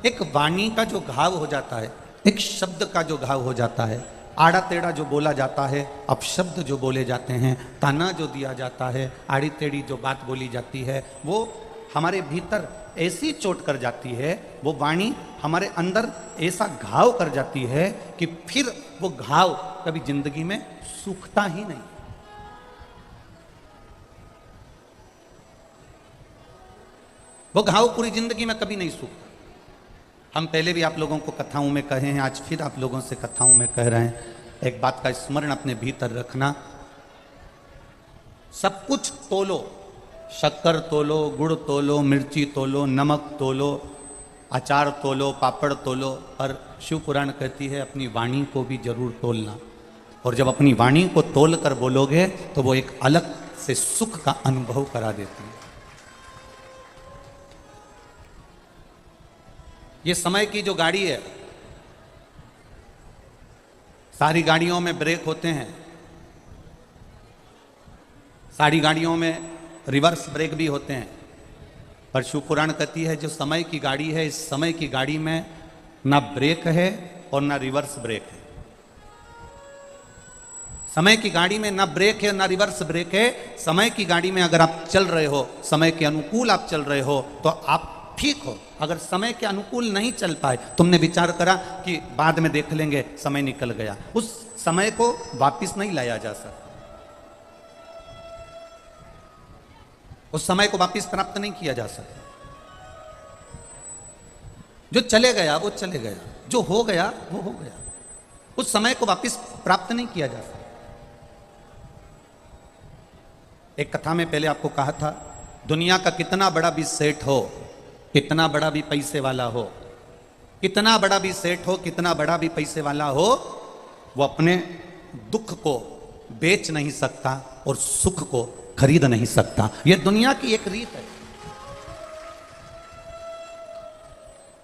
एक वाणी का जो घाव हो जाता है, एक शब्द का जो घाव हो जाता है, आड़ा टेढ़ा जो बोला जाता है, अपशब्द जो बोले जाते हैं, ताना जो दिया जाता है, आड़ी टेढ़ी जो बात बोली जाती है, वो हमारे भीतर ऐसी चोट कर जाती है, वो वाणी हमारे अंदर ऐसा घाव कर जाती है कि फिर वो घाव कभी जिंदगी में सूखता ही नहीं। वो घाव पूरी जिंदगी में कभी नहीं सूखता। हम पहले भी आप लोगों को कथाओं में कहे हैं, आज फिर आप लोगों से कथाओं में कह रहे हैं। एक बात का स्मरण अपने भीतर रखना, सब कुछ तोलो, शक्कर तोलो, गुड़ तोलो, मिर्ची तोलो, नमक तोलो, अचार तोलो, पापड़ तोलो, पर शिव पुराण कहती है अपनी वाणी को भी जरूर तोलना। और जब अपनी वाणी को तोल कर बोलोगे तो वो एक अलग से सुख का अनुभव करा देती है। ये समय की जो गाड़ी है, सारी गाड़ियों में ब्रेक होते हैं, सारी गाड़ियों में रिवर्स ब्रेक भी होते हैं, पर शिव पुराण कहती है जो समय की गाड़ी है, इस समय की गाड़ी में ना ब्रेक है और ना रिवर्स ब्रेक है। समय की गाड़ी में ना ब्रेक है ना रिवर्स ब्रेक है। समय की गाड़ी में अगर आप चल रहे हो, समय के अनुकूल आप चल रहे हो तो आप ठीक हो। अगर समय के अनुकूल नहीं चल पाए, तुमने विचार करा कि बाद में देख लेंगे, समय निकल गया, उस समय को वापस नहीं लाया जा सकता, उस समय को वापस प्राप्त नहीं किया जा सकता। जो चले गया वो चले गया, जो हो गया वो हो गया, उस समय को वापस प्राप्त नहीं किया जा सकता। एक कथा में पहले आपको कहा था, दुनिया का कितना बड़ा भी सेठ हो, कितना बड़ा भी पैसे वाला हो, कितना बड़ा भी सेठ हो, कितना बड़ा भी पैसे वाला हो, वो अपने दुख को बेच नहीं सकता और सुख को खरीद नहीं सकता। ये दुनिया की एक रीत है।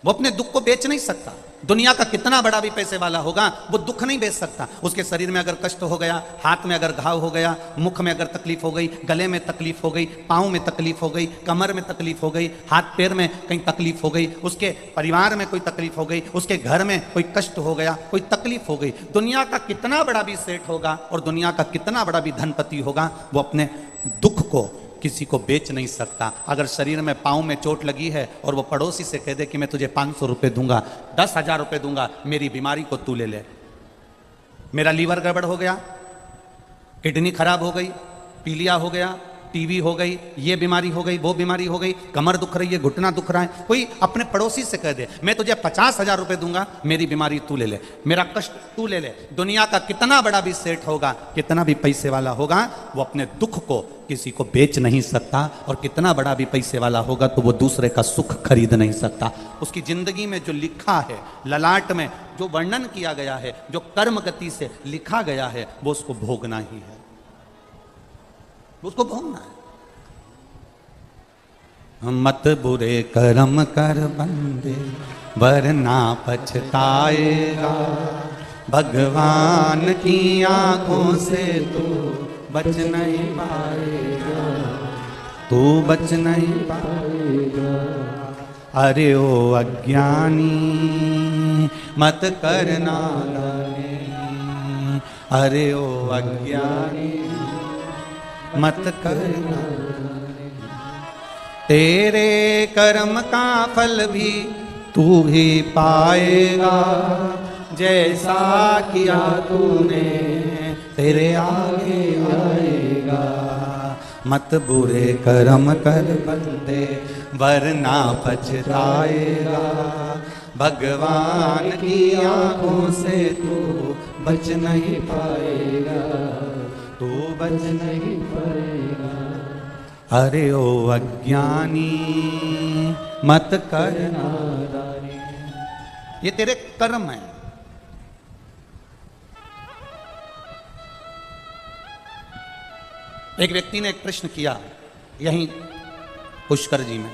वो अपने दुख को बेच नहीं सकता। दुनिया का कितना बड़ा भी पैसे वाला होगा, वो दुख नहीं बेच सकता। उसके शरीर में अगर कष्ट हो गया, हाथ में अगर घाव हो गया, मुख में अगर तकलीफ हो गई, गले में तकलीफ हो गई, पाँव में तकलीफ हो गई, कमर में तकलीफ हो गई, हाथ पैर में कहीं तकलीफ हो गई, उसके परिवार में कोई तकलीफ हो गई, उसके घर में कोई कष्ट हो गया, कोई तकलीफ हो गई, दुनिया का कितना बड़ा भी सेठ होगा और दुनिया का कितना बड़ा भी धनपति होगा, वो अपने दुख को किसी को बेच नहीं सकता। अगर शरीर में पाँव में चोट लगी है और वो पड़ोसी से कह दे कि मैं तुझे 500 रुपये दूंगा, 10,000 रुपये दूंगा, मेरी बीमारी को तू ले ले। मेरा लीवर गड़बड़ हो गया, किडनी खराब हो गई, पीलिया हो गया, टीवी हो गई, ये बीमारी हो गई, वो बीमारी हो गई, कमर दुख रही है, घुटना दुख रहा है, कोई अपने पड़ोसी से कह दे मैं तुझे 50,000 रुपये दूंगा, मेरी बीमारी तू ले ले, मेरा कष्ट तू ले ले। दुनिया का कितना बड़ा भी सेठ होगा, कितना भी पैसे वाला होगा, वो अपने दुख को किसी को बेच नहीं सकता, और कितना बड़ा भी पैसे वाला होगा तो वो दूसरे का सुख खरीद नहीं सकता। उसकी जिंदगी में जो लिखा है, ललाट में जो वर्णन किया गया है, जो कर्म गति से लिखा गया है, वो उसको भोगना ही है, उसको भोगना है। मत बुरे कर्म कर बंदे वरना पछताएगा, भगवान की आंखों से तू बच नहीं पाएगा, तू बच नहीं पाएगा। अरे ओ अज्ञानी मत करना नादानी, अरे ओ अज्ञानी मत करना, तेरे कर्म का फल भी तू ही पाएगा, जैसा किया तूने तेरे आगे आएगा। मत बुरे कर्म कर बंदे वरना पछताएगा, भगवान की आंखों से तू बच नहीं पाएगा, तू बच नहीं पाएगा। अरे ओ अज्ञानी मत करना नादानी, ये तेरे कर्म है। एक व्यक्ति ने एक प्रश्न किया यहीं पुष्कर जी में,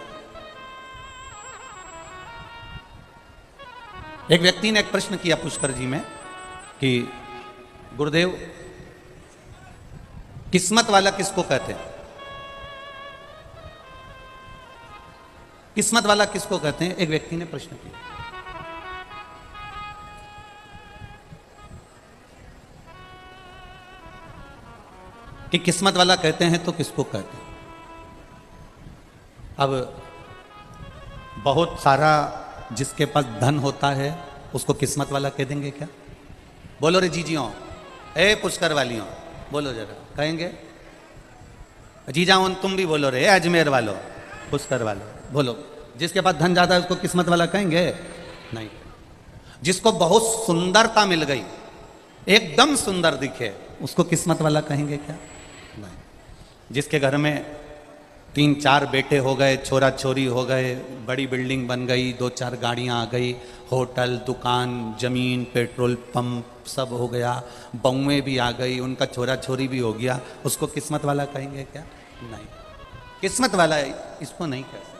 एक व्यक्ति ने एक प्रश्न किया पुष्कर जी में कि गुरुदेव किस्मत वाला किसको कहते हैं? किस्मत वाला किसको कहते हैं? एक व्यक्ति ने प्रश्न किया। कि किस्मत वाला कहते हैं तो किसको कहते हैं? अब बहुत सारा जिसके पास धन होता है उसको किस्मत वाला कह देंगे क्या? बोलो रे जीजियों, ए पुष्कर वालियों, बोलो जरा, कहेंगे? जीजाओं तुम भी बोलो रे, अजमेर वालों, पुष्कर वालों, बोलो। जिसके पास धन ज्यादा है उसको किस्मत वाला कहेंगे? नहीं। जिसको बहुत सुंदरता मिल गई, एकदम सुंदर दिखे, उसको किस्मत वाला कहेंगे क्या? नहीं। जिसके घर में 3-4 बेटे हो गए, छोरा छोरी हो गए, बड़ी बिल्डिंग बन गई, 2-4 गाड़ियां आ गई, होटल, दुकान, जमीन, पेट्रोल पंप सब हो गया, बहुएं भी आ गई, उनका छोरा छोरी भी हो गया, उसको किस्मत वाला कहेंगे क्या? नहीं। किस्मत वाला इसको नहीं कह सकते।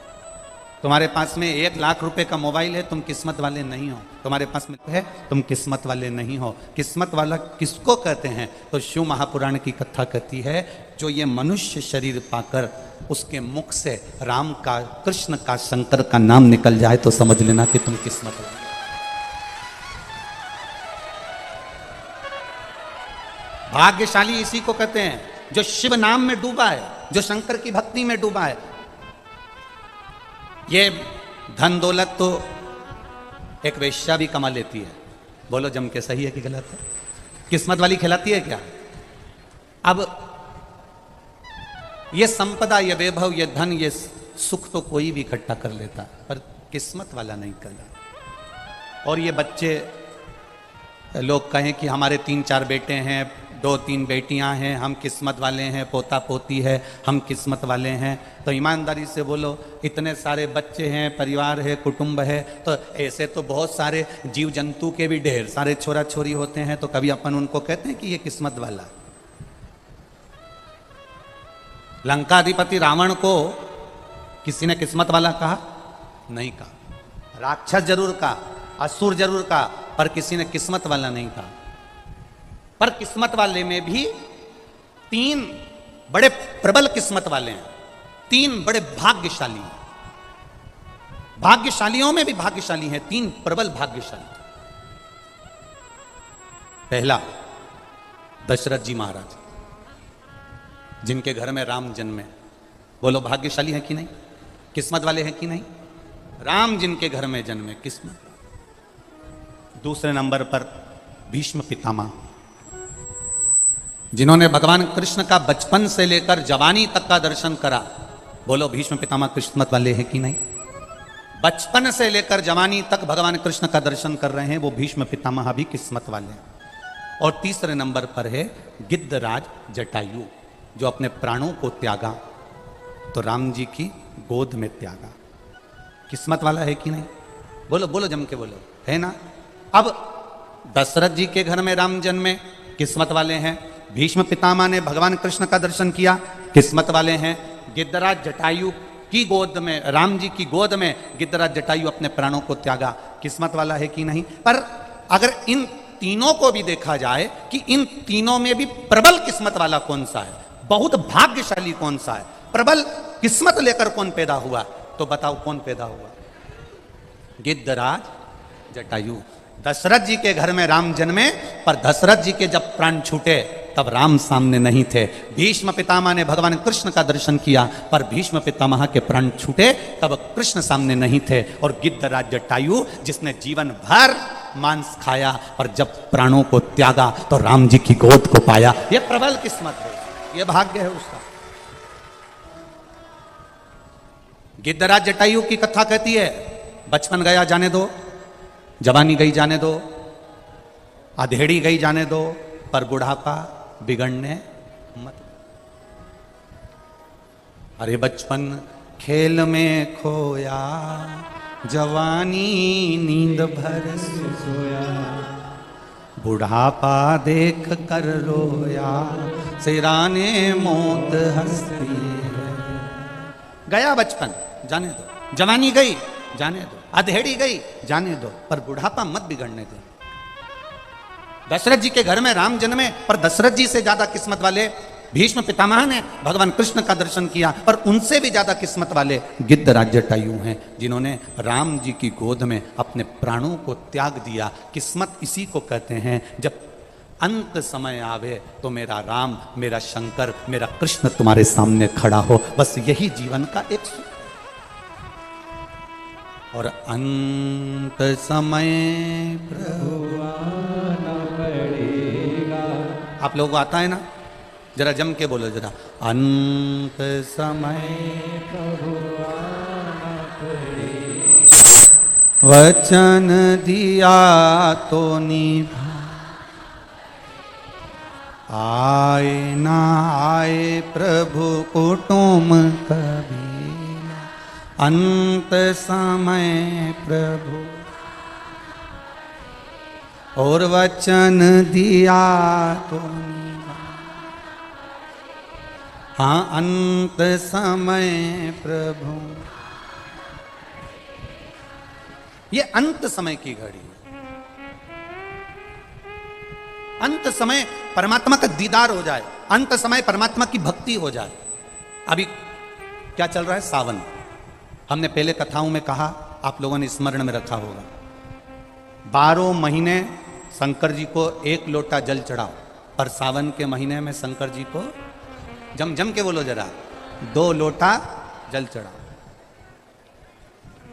तुम्हारे पास में 1 लाख रुपए का मोबाइल है, तुम किस्मत वाले नहीं हो। तुम्हारे पास में है, तुम किस्मत वाले नहीं हो। किस्मत वाला किसको कहते हैं? तो शिव महापुराण की कथा कहती है, जो ये मनुष्य शरीर पाकर उसके मुख से राम का, कृष्ण का, शंकर का नाम निकल जाए तो समझ लेना कि तुम किस्मत वाले। भाग्यशाली इसी को कहते हैं जो शिव नाम में डूबा है, जो शंकर की भक्ति में डूबा है। ये धन दौलत तो एक वेश्या भी कमा लेती है। बोलो जम के, सही है कि गलत है? किस्मत वाली खिलाती है क्या? अब ये संपदा, ये वैभव, ये धन, ये सुख तो कोई भी इकट्ठा कर लेता, पर किस्मत वाला नहीं करता। और ये बच्चे, लोग कहें कि हमारे 3-4 बेटे हैं, 2-3 बेटियां हैं, हम किस्मत वाले हैं, पोता पोती है, हम किस्मत वाले हैं। तो ईमानदारी से बोलो, इतने सारे बच्चे हैं, परिवार है, कुटुंब है, तो ऐसे तो बहुत सारे जीव जंतु के भी ढेर सारे छोरा छोरी होते हैं, तो कभी अपन उनको कहते हैं कि ये किस्मत वाला? लंकाधिपति रावण को किसी ने किस्मत वाला कहा? नहीं कहा। राक्षस जरूर कहा, असुर जरूर कहा, पर किसी ने किस्मत वाला नहीं कहा। पर किस्मत वाले में भी 3 बड़े प्रबल किस्मत वाले हैं, 3 बड़े भाग्यशाली हैं। भाग्यशालियों में भी भाग्यशाली हैं 3 प्रबल भाग्यशाली। पहला, दशरथ जी महाराज, जिनके घर में राम जन्मे। बोलो भाग्यशाली है कि नहीं? किस्मत वाले हैं कि नहीं? राम जिनके घर में जन्मे, किस्मत। दूसरे नंबर पर भीष्म पितामह, जिन्होंने भगवान कृष्ण का बचपन से लेकर जवानी तक का दर्शन करा। बोलो भीष्म पितामह किस्मत वाले हैं कि नहीं? बचपन से लेकर जवानी तक भगवान कृष्ण का दर्शन कर रहे हैं, वो भीष्म पितामह भी किस्मत वाले हैं। और तीसरे नंबर पर है गिद्धराज जटायु, जो अपने प्राणों को त्यागा तो राम जी की गोद में त्यागा। किस्मत वाला है कि नहीं? बोलो बोलो, जम के बोलो, है ना? अब दशरथ जी के घर में राम जन्मे, किस्मत वाले हैं। भीष्म पितामह ने भगवान कृष्ण का दर्शन किया, किस्मत वाले हैं। गिद्धराज जटायु की गोद में, राम जी की गोद में गिद्धराज जटायु अपने प्राणों को त्यागा, किस्मत वाला है कि नहीं? पर अगर इन तीनों को भी देखा जाए कि इन तीनों में भी प्रबल किस्मत वाला कौन सा है, बहुत भाग्यशाली कौन सा है, प्रबल किस्मत लेकर कौन पैदा हुआ, तो बताओ कौन पैदा हुआ? गिद्धराज जटायु। दशरथ जी के घर में राम जन्मे, पर दशरथ जी के जब प्राण छूटे तब राम सामने नहीं थे। भीष्म पितामह ने भगवान कृष्ण का दर्शन किया, पर भीष्म पितामह के प्राण छूटे तब कृष्ण सामने नहीं थे। और गिद्धराज जटायु, जिसने जीवन भर मांस खाया, पर जब प्राणों को त्यागा तो राम जी की गोद को पाया। यह प्रबल किस्मत है, यह भाग्य है उसका। गिद्धराज जटायु की कथा कहती है, बचपन गया जाने दो, जवानी गई जाने दो, अधेड़ी गई जाने दो, पर बुढ़ापा बिगड़ने मत। अरे बचपन खेल में खोया, जवानी नींद भर सोया, बुढ़ापा देख कर रोया, सिराने मौत हंसती है। गया बचपन, जाने दो। जवानी गई, जाने दो। अधेड़ी गई, जाने दो, पर बुढ़ापा मत बिगड़ने दो। दशरथ जी के घर में राम जन्मे, पर दशरथ जी से ज्यादा किस्मत वाले भीष्म पितामह ने भगवान कृष्ण का दर्शन किया, पर उनसे भी ज्यादा किस्मत वाले गिद्धराज जटायु हैं, जिन्होंने राम जी की गोद में अपने प्राणों को त्याग दिया। किस्मत इसी को कहते हैं, जब अंत समय आवे तो मेरा राम, मेरा शंकर, मेरा कृष्ण तुम्हारे सामने खड़ा हो। बस यही जीवन का एक और अंत समय प्रभु आना पड़ेगा। आप लोगों को आता है ना? जरा जम के बोलो जरा, अंत समय प्रभु आना पड़ेगा, वचन दिया तो निभा, आए ना आए प्रभु कुटुम कभी, अंत समय प्रभु और वचन दिया तो निभा। हाँ, अंत समय प्रभु, ये अंत समय की घड़ी है। अंत समय परमात्मा का दीदार हो जाए, अंत समय परमात्मा की भक्ति हो जाए। अभी क्या चल रहा है? सावन। हमने पहले कथाओं में कहा, आप लोगों ने स्मरण में रखा होगा, 12 महीने शंकर जी को 1 लोटा जल चढ़ाओ, पर सावन के महीने में शंकर जी को जम जम के बोलो जरा, 2 लोटा जल चढ़ाओ।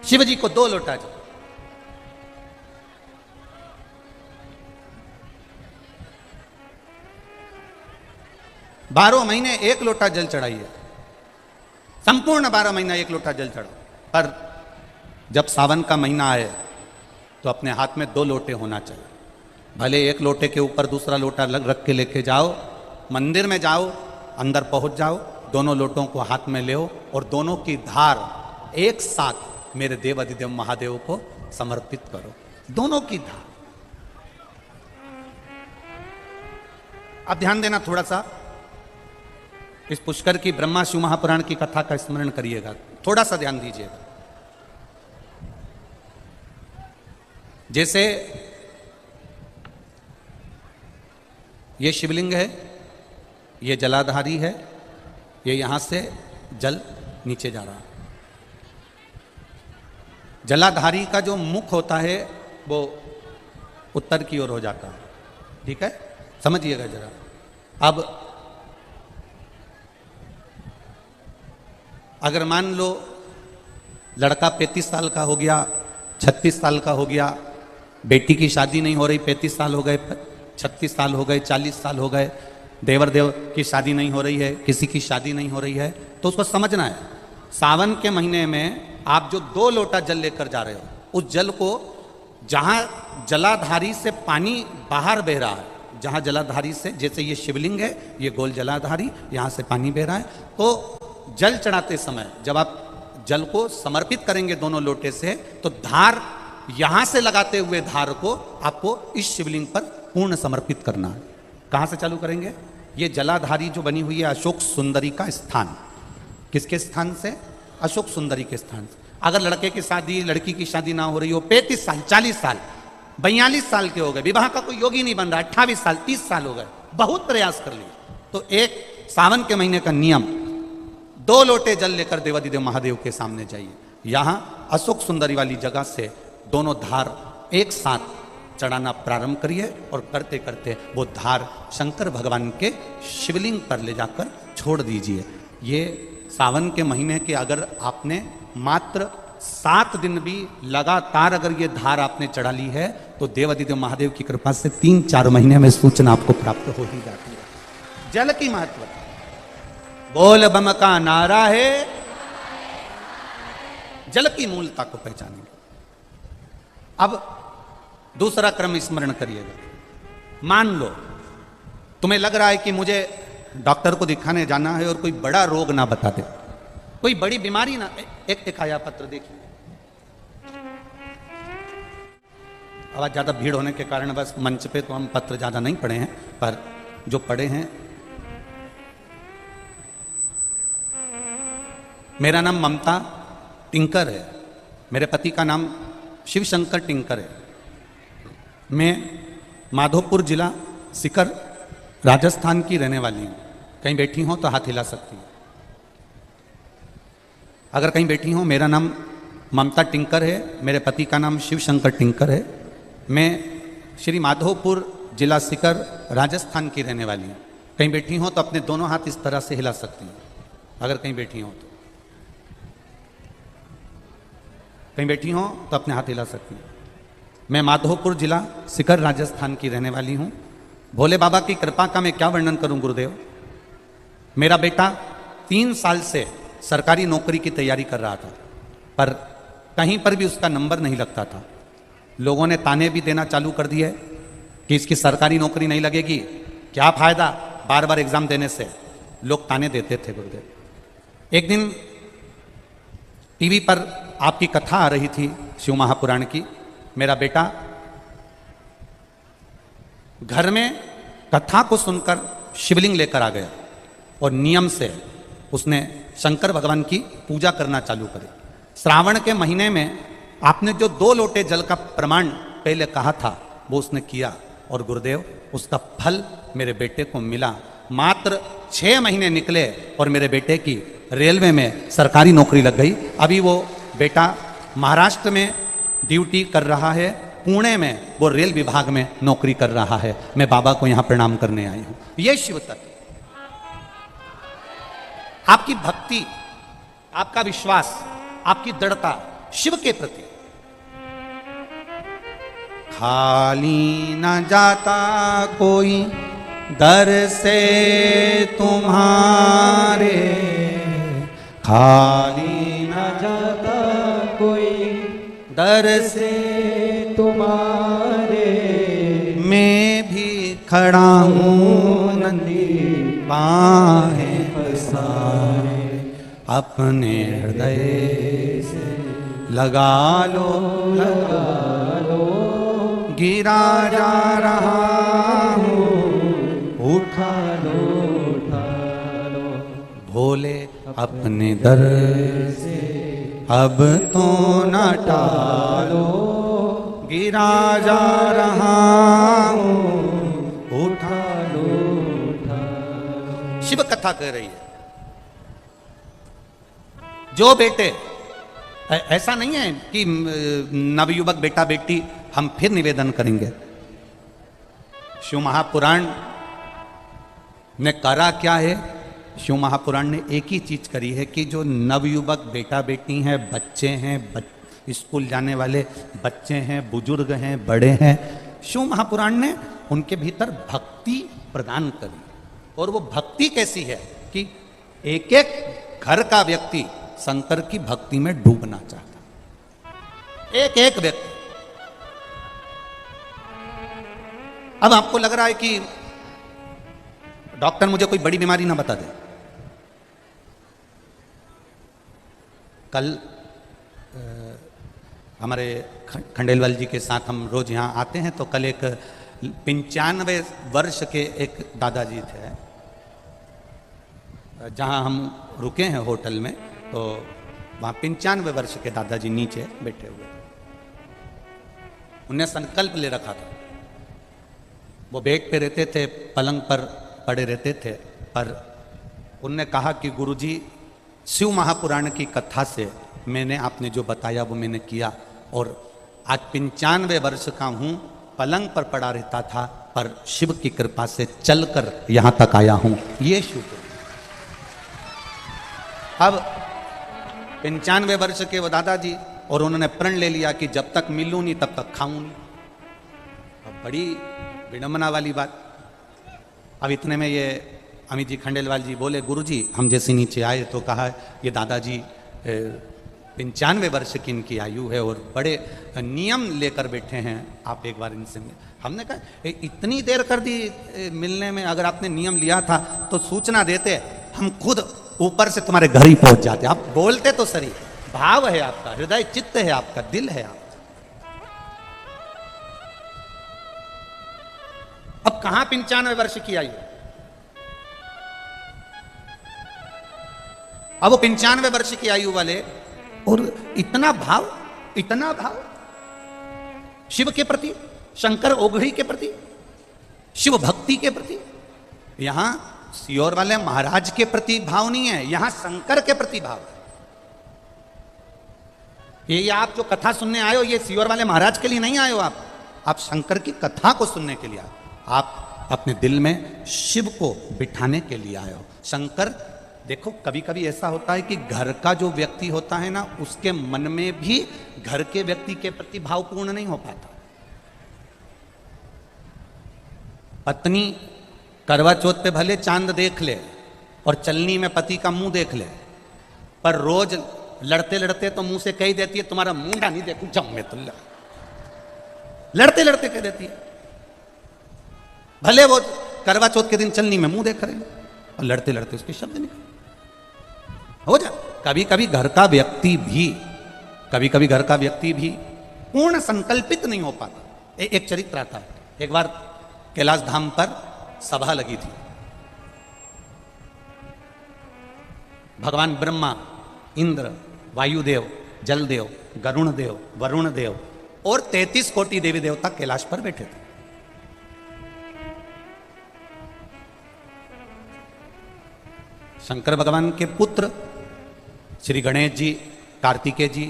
शिव जी को 2 लोटा जल। बारह महीने 1 लोटा जल चढ़ाइए, संपूर्ण 12 महीना 1 लोटा जल चढ़ाओ। पर जब सावन का महीना आए तो अपने हाथ में 2 लोटे होना चाहिए। भले 1 लोटे के ऊपर दूसरा लोटा रख के लेके जाओ, मंदिर में जाओ, अंदर पहुंच जाओ, दोनों लोटों को हाथ में ले और दोनों की धार एक साथ मेरे देव अधिदेव महादेव को समर्पित करो। दोनों की धार। अब ध्यान देना थोड़ा सा, इस पुष्कर की ब्रह्मा शिव महापुराण की कथा का स्मरण करिएगा, थोड़ा सा ध्यान दीजिएगा। जैसे ये शिवलिंग है, ये जलाधारी है, ये यहां से जल नीचे जा रहा है। जलाधारी का जो मुख होता है वो उत्तर की ओर हो जाता है, ठीक है, समझिएगा जरा। अब अगर मान लो लड़का 35 साल का हो गया, 36 साल का हो गया, बेटी की शादी नहीं हो रही, 35 साल हो गए, 36 साल हो गए, 40 साल हो गए, देवर देव की शादी नहीं हो रही है, किसी की शादी नहीं हो रही है, तो उसको समझना है, सावन के महीने में आप जो 2 लोटा जल लेकर जा रहे हो, उस जल को जहाँ जलाधारी से पानी बाहर बह रहा है, जहाँ जलाधारी से, जैसे ये शिवलिंग है, ये गोल जलाधारी, यहाँ से पानी बह रहा है, तो जल चढ़ाते समय जब आप जल को समर्पित करेंगे दोनों लोटे से, तो धार यहां से लगाते हुए धार को आपको इस शिवलिंग पर पूर्ण समर्पित करना है। कहां से चालू करेंगे? ये जलाधारी जो बनी हुई है अशोक सुंदरी का स्थान। किसके स्थान से? अशोक सुंदरी के स्थान से। अगर लड़के की शादी, लड़की की शादी ना हो रही हो, 35 साल, 40 साल, 42 साल के हो गए, विवाह का कोई योगी नहीं बन रहा, 28 साल, 30 साल हो गए, बहुत प्रयास कर लिए, तो एक सावन के महीने का नियम, 2 लोटे जल लेकर देवाधिदेव महादेव के सामने जाइए। यहां अशोक सुंदरी वाली जगह से दोनों धार एक साथ चढ़ाना प्रारंभ करिए और करते करते वो धार शंकर भगवान के शिवलिंग पर ले जाकर छोड़ दीजिए। ये सावन के महीने के अगर आपने मात्र 7 दिन भी लगातार अगर ये धार आपने चढ़ा ली है, तो देवाधिदेव महादेव की कृपा से 3-4 महीने में सूचना आपको प्राप्त हो ही जाती है। जल की महत्व, बोल बम का नारा है, जल की मूलता को पहचानेंगे। अब दूसरा क्रम स्मरण करिएगा। मान लो तुम्हें लग रहा है कि मुझे डॉक्टर को दिखाने जाना है और कोई बड़ा रोग ना बता दे, कोई बड़ी बीमारी ना। एक दिखाया पत्र देखिए, आवाज ज्यादा भीड़ होने के कारण बस मंच पे तो हम पत्र ज्यादा नहीं पढ़े हैं, पर जो पढ़े हैं। मेरा नाम ममता टिंकर है, मेरे पति का नाम शिव शंकर टिंकर है। मैं माधोपुर जिला सीकर राजस्थान की रहने वाली हूँ। कहीं बैठी हो तो हाथ हिला सकती हैं। अगर कहीं बैठी हो, मेरा नाम ममता टिंकर है, मेरे पति का नाम शिव शंकर टिंकर है। मैं श्री माधोपुर जिला सीकर राजस्थान की रहने वाली हूँ। कहीं बैठी हो तो अपने दोनों हाथ इस तरह से हिला सकती हैं। अगर कहीं बैठी हो तो, कहीं बैठी हो तो अपने हाथ हिला सकती हैं। मैं माधोपुर जिला सीकर राजस्थान की रहने वाली हूँ। भोले बाबा की कृपा का मैं क्या वर्णन करूं गुरुदेव। मेरा बेटा 3 साल से सरकारी नौकरी की तैयारी कर रहा था, पर कहीं पर भी उसका नंबर नहीं लगता था। लोगों ने ताने भी देना चालू कर दिए कि इसकी सरकारी नौकरी नहीं लगेगी, क्या फायदा बार बार एग्जाम देने से। लोग ताने देते थे गुरुदेव। एक दिन टीवी पर आपकी कथा आ रही थी शिव महापुराण की। मेरा बेटा घर में कथा को सुनकर शिवलिंग लेकर आ गया और नियम से उसने शंकर भगवान की पूजा करना चालू करी। श्रावण के महीने में आपने जो 2 लोटे जल का प्रमाण पहले कहा था वो उसने किया और गुरुदेव उसका फल मेरे बेटे को मिला। मात्र 6 महीने निकले और मेरे बेटे की रेलवे में सरकारी नौकरी लग गई। अभी वो बेटा महाराष्ट्र में ड्यूटी कर रहा है, पुणे में वो रेल विभाग में नौकरी कर रहा है। मैं बाबा को यहां प्रणाम करने आई हूं। ये शिव तत्व, आपकी भक्ति, आपका विश्वास, आपकी दृढ़ता शिव के प्रति। खाली न जाता कोई दर से तुम्हारे, खाली न जाता कोई दर से तुम्हारे। मैं भी खड़ा हूँ नंदी बाहें पसारे, अपने हृदय से लगा लो, गिरा जा रहा हूँ, उठा लो, भोले अपने दर से अब तो न टालो, गिरा जा रहा हूँ, उठा लो। शिव कथा कह रही है। जो बेटे, ऐसा नहीं है कि नवयुवक बेटा बेटी हम फिर निवेदन करेंगे। शिव महापुराण ने करा क्या है? शिव महापुराण ने एक ही चीज करी है कि जो नवयुवक बेटा बेटी हैं, बच्चे हैं, स्कूल जाने वाले बच्चे हैं, बुजुर्ग हैं, बड़े हैं, शिव महापुराण ने उनके भीतर भक्ति प्रदान करी। और वो भक्ति कैसी है कि एक एक घर का व्यक्ति शंकर की भक्ति में डूबना चाहता, एक एक व्यक्ति। अब आपको लग रहा है कि डॉक्टर मुझे कोई बड़ी बीमारी ना बता दे। कल हमारे खंडेलवाल जी के साथ हम रोज यहाँ आते हैं, तो कल एक 95 वर्ष के एक दादाजी थे, जहाँ हम रुके हैं होटल में, तो वहाँ 95 वर्ष के दादाजी नीचे बैठे हुए थे। उन्हें संकल्प ले रखा था। वो बेड पे रहते थे, पलंग पर पड़े रहते थे, पर उनने कहा कि गुरुजी शिव महापुराण की कथा से मैंने आपने जो बताया वो मैंने किया, और आज 95 वर्ष का हूँ, पलंग पर पड़ा रहता था, पर शिव की कृपा से चलकर यहाँ तक आया हूँ। ये शिव। अब 95 वर्ष के वो दादाजी, और उन्होंने प्रण ले लिया कि जब तक मिलूं नहीं तब तक खाऊं नहीं। अब बड़ी विडंबना वाली बात। अब इतने में ये अमित जी खंडेलवाल जी बोले, गुरुजी हम जैसे नीचे आए तो कहा ये दादाजी 95 वर्ष की इनकी आयु है और बड़े नियम लेकर बैठे हैं, आप एक बार इनसे मिल। हमने कहा इतनी देर कर दी मिलने में, अगर आपने नियम लिया था तो सूचना देते, हम खुद ऊपर से तुम्हारे घर ही पहुंच जाते। आप बोलते तो सही, भाव है आपका, हृदय चित्त है आपका, दिल है आपका। अब कहां 95 वर्ष की आयु? अब वो 95 वर्ष की आयु वाले, और इतना भाव, इतना भाव शिव के प्रति, शंकर ओघड़ी के प्रति, शिव भक्ति के प्रति। यहां सियोर वाले महाराज के प्रति भाव नहीं है, यहां शंकर के प्रति भाव है। ये आप जो कथा सुनने आए हो, ये सियोर वाले महाराज के लिए नहीं आए हो, आप शंकर की कथा को सुनने के लिए आए हो। आप अपने दिल में शिव को बिठाने के लिए आए हो। शंकर, देखो कभी कभी ऐसा होता है कि घर का जो व्यक्ति होता है ना, उसके मन में भी घर के व्यक्ति के प्रति भावपूर्ण नहीं हो पाता। पत्नी करवा चौथ पे भले चांद देख ले और चलनी में पति का मुंह देख ले, पर रोज लड़ते लड़ते तो मुंह से कह देती है तुम्हारा मुंडा नहीं देखूं जाऊं मैं तुल्ला, लड़ते लड़ते कह देती है। भले वो करवा चौथ के दिन चलनी में मुंह देख रहे हैं और लड़ते लड़ते उसके शब्द निकल हो जा। कभी कभी घर का व्यक्ति भी पूर्ण संकल्पित नहीं हो पाता। एक चरित्र आता है, एक बार कैलाश धाम पर सभा लगी थी। भगवान ब्रह्मा, इंद्र, वायुदेव, जलदेव, गरुण देव, वरुण देव और 33 कोटि देवी देवता कैलाश पर बैठे थे। शंकर भगवान के पुत्र श्री गणेश जी, कार्तिकेय जी,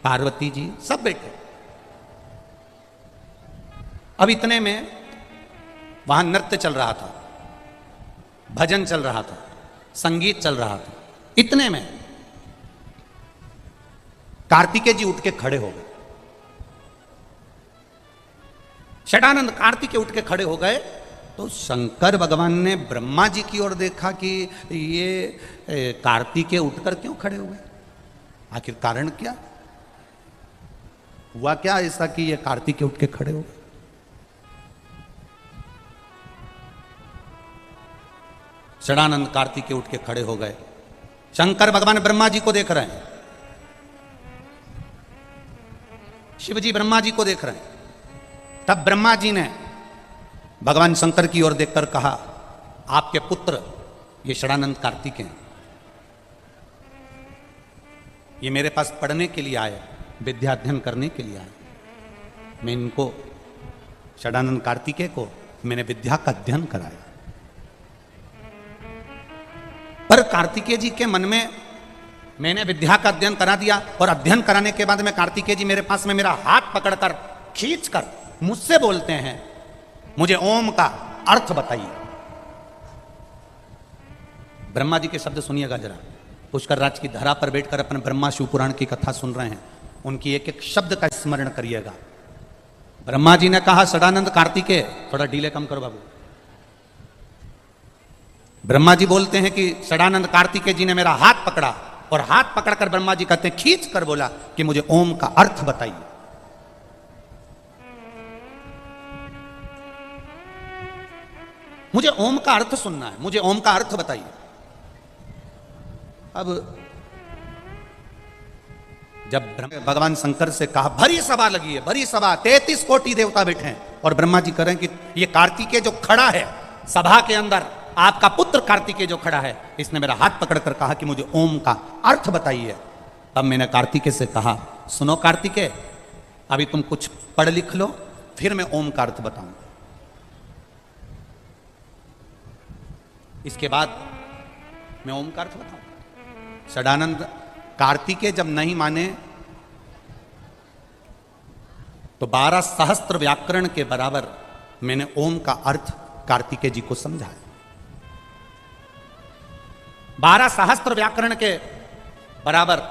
पार्वती जी सब बैठे। अब इतने में वहां नृत्य चल रहा था, भजन चल रहा था, संगीत चल रहा था। इतने में कार्तिकेय जी उठ के खड़े हो गए। षडानंद कार्तिकेय उठ के खड़े हो गए तो शंकर भगवान ने ब्रह्मा जी की ओर देखा कि ये कार्तिकेय उठकर क्यों खड़े हुए, आखिर कारण क्या हुआ, क्या ऐसा कि ये कार्तिकेय उठ के खड़े हो गए। षडानंद कार्तिकेय उठ के खड़े हो गए। शंकर भगवान ब्रह्मा जी को देख रहे हैं, शिव जी ब्रह्मा जी को देख रहे हैं। तब ब्रह्मा जी ने भगवान शंकर की ओर देखकर कहा, आपके पुत्र ये षडानंद कार्तिकेय हैं, ये मेरे पास पढ़ने के लिए आए, विद्या अध्ययन करने के लिए आए। मैं इनको षडानंद कार्तिकेय को मैंने विद्या का अध्ययन कराया। पर कार्तिकेय जी के मन में मैंने विद्या का अध्ययन करा दिया और अध्ययन कराने के बाद में कार्तिकेय जी मेरे पास में मेरा हाथ पकड़कर खींचकर मुझसे बोलते हैं, मुझे ओम का अर्थ बताइए। ब्रह्मा जी के शब्द सुनिएगा जरा। पुष्कर राज की धरा पर बैठकर अपने ब्रह्मा शिव पुराण की कथा सुन रहे हैं, उनकी एक एक शब्द का स्मरण करिएगा। ब्रह्मा जी ने कहा, षडानंद कार्तिकेय, थोड़ा डीले कम करो बाबू। ब्रह्मा जी बोलते हैं कि षडानंद कार्तिकेय जी ने मेरा हाथ पकड़ा और हाथ पकड़कर ब्रह्मा जी कहते हैं, खींच कर बोला कि मुझे ओम का अर्थ बताइए। मुझे ओम का अर्थ सुनना है, मुझे ओम का अर्थ बताइए। अब जब भगवान शंकर से कहा, भरी सभा लगी है, भरी सभा, 33 कोटि देवता बैठे हैं और ब्रह्मा जी कह रहे हैं कि ये कार्तिकेय जो खड़ा है सभा के अंदर, आपका पुत्र कार्तिकेय जो खड़ा है, इसने मेरा हाथ पकड़कर कहा कि मुझे ओम का अर्थ बताइए। तब मैंने कार्तिकेय से कहा, सुनो कार्तिकेय, अभी तुम कुछ पढ़ लिख लो, फिर मैं ओम का अर्थ बताऊंगा। इसके बाद मैं ओम का अर्थ बताऊंगा। षडानंद कार्तिकेय जब नहीं माने तो 12 सहस्त्र व्याकरण के बराबर मैंने ओम का अर्थ कार्तिकेय जी को समझाया। 12 सहस्त्र व्याकरण के बराबर